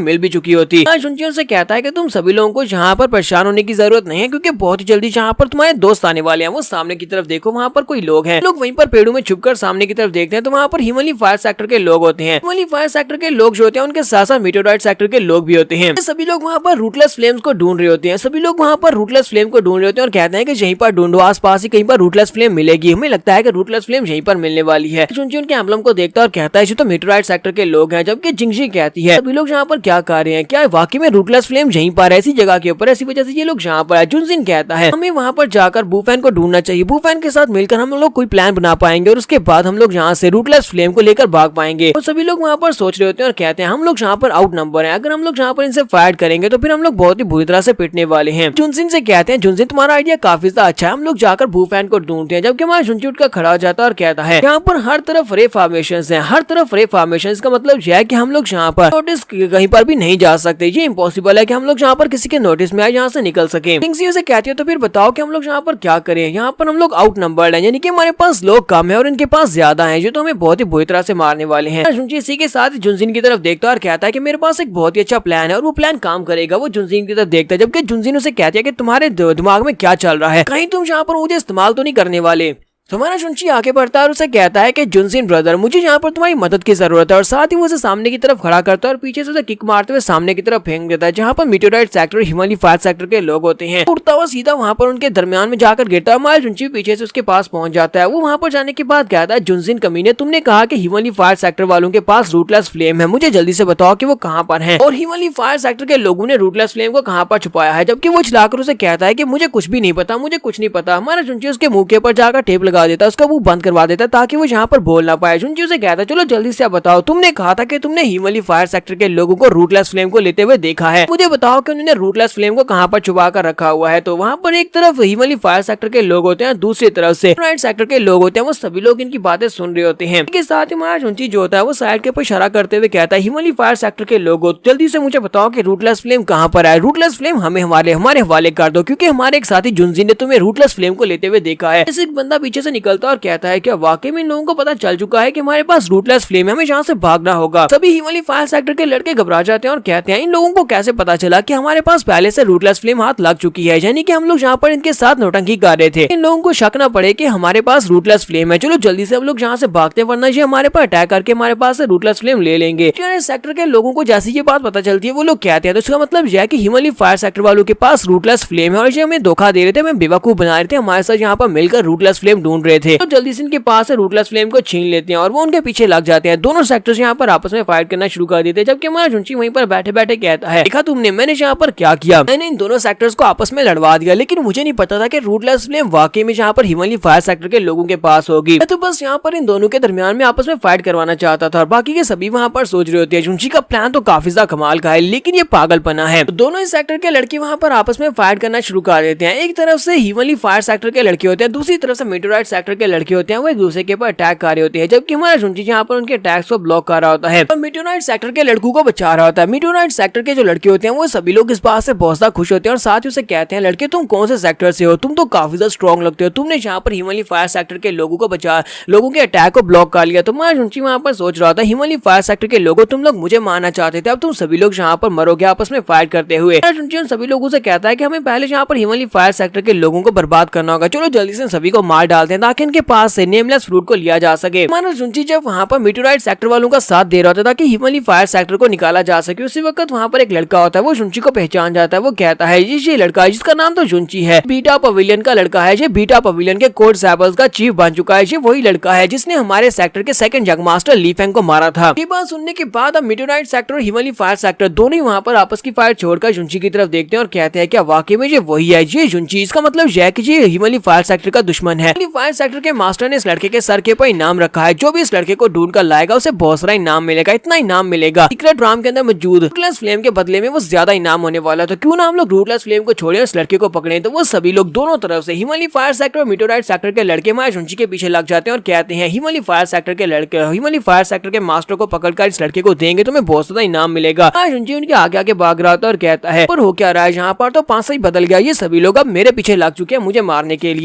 मिल भी चुकी होती। जुनची उनसे कहता है कि तुम सभी लोगों को यहाँ पर परेशान होने की जरूरत नहीं है, क्योंकि बहुत ही जल्दी यहाँ पर तुम्हारे दोस्त आने वाले हैं। वो सामने की तरफ देखो वहाँ पर कोई लोग हैं, लोग वहीं पर पेड़ों में छुपकर सामने की तरफ देखते हैं तो वहाँ पर हिमली फायर सेक्टर के लोग होते हैं। हिमली फायर सेक्टर के लोग जो होते हैं उनके साथ साथ मीटेओराइट सेक्टर के लोग भी होते हैं। सभी लोग वहाँ पर रूटलेस फ्लेम्स को ढूंढ रहे होते हैं, सभी लोग वहाँ पर रूटलेस फ्लेम को ढूंढ रहे होते हैं और कहते हैं कि यहीं पर ढूंढो, आसपास ही कहीं पर रूटलेस फ्लेम मिलेगी, हमें लगता है कि रूटलेस फ्लेम यहीं पर मिलने वाली है। जुनची उनके एम्बलम को देखता है और कहता है ये तो मीटेओराइट सेक्टर के लोग हैं, जबकि जिंगजी कहती है सभी लोग यहाँ पर क्या कर रहे हैं, क्या वाकई में रूटलेस फ्लेम यहीं पर ऐसी जगह के ऊपर, ऐसी वजह से ये लोग यहाँ पर है। जुनजिन कहता है हमें वहाँ पर जाकर बूफैन को ढूंढना चाहिए, बूफैन के साथ मिलकर हम लोग कोई प्लान बना पाएंगे और उसके बाद हम लोग यहाँ से रूटलेस फ्लेम को लेकर भाग पाएंगे। और सभी लोग वहाँ पर सोच रहे होते हैं और कहते हैं हम लोग यहाँ पर आउट नंबर हैं, अगर हम लोग यहाँ पर इनसे फाइट करेंगे तो फिर हम लोग बहुत ही बुरी तरह से पिटने वाले हैं। जुनजिन से कहते हैं जुनजिन तुम्हारा आइडिया काफी ज्यादा अच्छा है, हम लोग जाकर बूफैन को ढूंढते हैं। जबकि हमारा जुनची उठकर खड़ा हो जाता है और कहता है यहाँ पर हर तरफ रे फॉर्मेशंस हैं, हर तरफ रे फॉर्मेशंस का मतलब यह है कि हम लोग यहाँ पर नोटिस कहीं पर भी नहीं जा सकते, ये इम्पॉसिबल है कि हम लोग यहाँ पर किसी के नोटिस में आए यहाँ से निकल सके। जिंगजी से कहती है तो फिर बताओ कि हम लोग यहाँ पर क्या करें, यहाँ पर हम लोग आउट नंबर्ड हैं, यानी कि हमारे पास लोग कम है और इनके पास ज्यादा है, जो तो हमें बहुत ही बुरी तरह से मारने वाले हैं। जुनची इसी के साथ जुनजिन की तरफ देखता है और कहता है कि मेरे पास एक बहुत ही अच्छा प्लान है और वो प्लान काम करेगा। वो जुनजिन की तरफ देखता है, जबकि जुनजिन उसे कहती है कि तुम्हारे दिमाग में क्या चल रहा है, कहीं तुम यहाँ पर मुझे इस्तेमाल तो नहीं करने वाले। तुम्हारा जुनची आगे बढ़ता है और उसे कहता है कि जुनजिन ब्रदर मुझे यहाँ पर तुम्हारी मदद की जरूरत है, और साथ ही वो उसे सामने की तरफ खड़ा करता है और पीछे से उसे किक मारते हुए सामने की तरफ फेंक देता है, जहाँ पर मीटेओराइट सेक्टर हिमली फायर सेक्टर के लोग होते हैं। उड़ता हुआ सीधा वहाँ पर उनके दरमियान में जाकर गिरता है। हमारा जुनची पीछे से उसके पास पहुंच जाता है। वो वहाँ पर जाने के बाद कहता है जुनजिन कमीने तुमने कहा कि हिमली फायर सेक्टर वालों के पास रूटलेस फ्लेम है, मुझे जल्दी से बताओ कि वो कहाँ पर है और हिमली फायर सेक्टर के लोगों ने रूटलेस फ्लेम को कहाँ पर छुपाया है। जबकि वो चिल्लाकर उसे कहता है कि मुझे कुछ भी नहीं पता, मुझे कुछ नहीं पता। हमारा जुनची उसके मुंह के ऊपर जाकर टेप लगा देता है, उसका मुंह करवा देता ताकि वो यहाँ पर बोल ना पाए। जुनची उसे कहता है चलो जल्दी से बताओ, तुमने कहा था कि तुमने हिमली फायर सेक्टर के लोगों को रूटलेस फ्लेम को लेते हुए देखा है, मुझे बताओ कि उन्होंने रूटलेस फ्लेम को कहाँ पर छुपा कर रखा हुआ है। तो वहाँ पर एक तरफ हिमली फायर सेक्टर के लोग होते हैं, दूसरी तरफ से मीटेओराइट सेक्टर के लोग होते हैं। वो सभी लोग इनकी बातें सुन रहे होते हैं। इसके साथ ही हमारा जुनची जो होता है वो साइड के ऊपर इशारा करते हुए कहता है हिमली फायर सेक्टर के लोगों जल्दी से मुझे बताओ कि रूटलेस फ्लेम कहाँ पर है, रूटलेस फ्लेम हमें हमारे हवाले कर दो, क्योंकि हमारे एक साथी जुनजिन ने तुम्हें रूटलेस फ्लेम को लेते हुए देखा है। एक बंदा पीछे से निकलता है और कहता है क्या वाकई में इन लोगों को पता चल चुका है कि हमारे पास रूटलेस फ्लेम है, हमें यहाँ से भागना होगा। सभी हिमालय फायर सेक्टर के लड़के घबरा जाते हैं और कहते हैं इन लोगों को कैसे पता चला कि हमारे पास पहले से रूटलेस फ्लेम हाथ लग चुकी है, यानी कि हम लोग यहाँ पर इनके साथ नौटंकी कर रहे थे। इन लोगों को शक न पड़े कि हमारे पास रूटलेस फ्लेम है, चलो जल्दी से हम लोग यहाँ से भागते हैं वरना ये हमारे पर अटैक करके हमारे पास से रूटलेस फ्लेम ले लेंगे। सेक्टर के लोगों को जैसी ये बात पता चलती है वो लोग कहते हैं तो इसका मतलब यह है कि हिमालय फायर सेक्टर वालों के पास रूटलेस फ्लेम है और ये हमें धोखा दे रहे थे, हमें बेवकूफ बना रहे थे, हमारे साथ यहाँ पर मिलकर रूटलेस फ्लेम ढूंढ रहे थे। तो जल्दी से इनके पास से रूटलेस फ्लेम को छीन लेते हैं और वो उनके पीछे लग जाते हैं। दोनों सेक्टर्स यहाँ पर आपस में फाइट करना शुरू कर देते हैं, जबकि हमारा जुंची वहीं पर बैठे बैठे कहता है देखा तुमने मैंने यहाँ पर क्या किया, मैंने इन दोनों सेक्टर्स को आपस में लड़वा दिया, लेकिन मुझे नहीं पता था कि रूटलेस फ्लेम वाकई में यहाँ पर हिमालय फायर सेक्टर के लोगों के पास होगी। तो बस यहाँ पर इन दोनों के दरमियान में आपस में फाइट करवाना चाहता था और बाकी के सभी वहाँ पर सोच रहे होते हैं जुंची का प्लान तो काफी ज्यादा कमाल का है, लेकिन ये पागलपना है। तो दोनों ही सेक्टर के लड़के वहाँ पर आपस में फाइट करना शुरू कर देते हैं। एक तरफ से हिमालय फायर सेक्टर के लड़के होते हैं, दूसरी तरफ से मेटेओराइट सेक्टर के लड़के होते हैं, वो एक दूसरे के ऊपर अटैक कर रहे होते हैं, जबकि हमारा जुंची यहाँ पर उनके अटैक्स को ब्लॉक कर रहा होता है और मेटेओराइट सेक्टर के लड़कों को बचा रहा होता है। मेटेओराइट सेक्टर के जो लड़के होते हैं वो सभी लोग इस बात से बहुत ज्यादा खुश होते हैं और साथ ही उसे कहते हैं लड़के तुम कौन से सेक्टर से हो, तुम तो काफी ज्यादा स्ट्रॉन्ग लगते हो, तुमने यहाँ पर हिमालय फायर सेक्टर के लोगों को बचा, लोगों के अटैक को ब्लॉक कर लिया। तो हमारा जुंची वहाँ पर सोच रहा था हिमालय फायर सेक्टर के लोगों तुम लोग मुझे मारना चाहते थे, अब तुम सभी लोग यहाँ पर मरोगे आपस में फाइट करते हुए। जुंची उन सभी लोगों से कहता है कि हमें पहले यहाँ पर हिमालय फायर सेक्टर के लोगों को बर्बाद करना होगा, चलो जल्दी से सभी को मार डालते हैं ताकि इनके पास से नेमलेस फ्रूट को लिया जा सके। हमारा जुंची जब वहाँ पर मेटेओराइट सेक्टर वालों का साथ दे रहा था ताकि हिमालय फायर सेक्टर को निकाला जा सके, उसी वक्त वहाँ पर एक लड़का होता है, वो जुंची को पहचान जाता है। वो कहता है ये लड़का है जिसका नाम तो जुंची है, बीटा पवेलियन का लड़का है, ये बीटा पवेलियन के कोड सैबल्स का चीफ बन चुका है, ये वही लड़का है जिसने हमारे सेक्टर के सेकंड जंग मास्टर ली फेंग को मारा था। ये बात सुनने के बाद अब मेटेओराइट सेक्टर और हिमालय फायर सेक्टर दोनों ही वहाँ पर आपस की फाइट छोड़कर जुंची की तरफ देखते हैं और कहते हैं क्या वाकई में ये वही है, ये जुंची, इसका मतलब यह है कि ये हिमालय फायर सेक्टर का दुश्मन है। हिमालय फायर सेक्टर के मास्टर ने इस लड़के के सर के ऊपर इनाम रखा है, जो भी इस लड़के को ढूंढ कर लाएगा उसे बहुत सारा इनाम मिलेगा, इतना इनाम मिलेगा सीक्रेट राम के अंदर मौजूद रूटलेस फ्लेम के बदले में वो ज्यादा इनाम होने वाला। तो क्यों ना हम लोग रूटलेस फ्लेम को छोड़े इस लड़के को पकड़े। तो वो सभी लोग दोनों तरफ से हिमालय फायर सेक्टर और मेटेओराइट सेक्टर के लड़के हमारे जुंची के पीछे लग जाते हैं और कहते हैं हिमालय फायर सेक्टर के लड़के हिमालय फायर सेक्टर के मास्टर को पकड़कर इस लड़के को देंगे तो हमें बहुत ज्यादा इनाम मिलेगा। जुंची उनके आगे आगे भाग रहा था और कहता है पर हो क्या रहा है यहाँ पर, तो पांच ही बदल गया, ये सभी लोग अब मेरे पीछे लग चुके हैं मुझे मारने के लिए।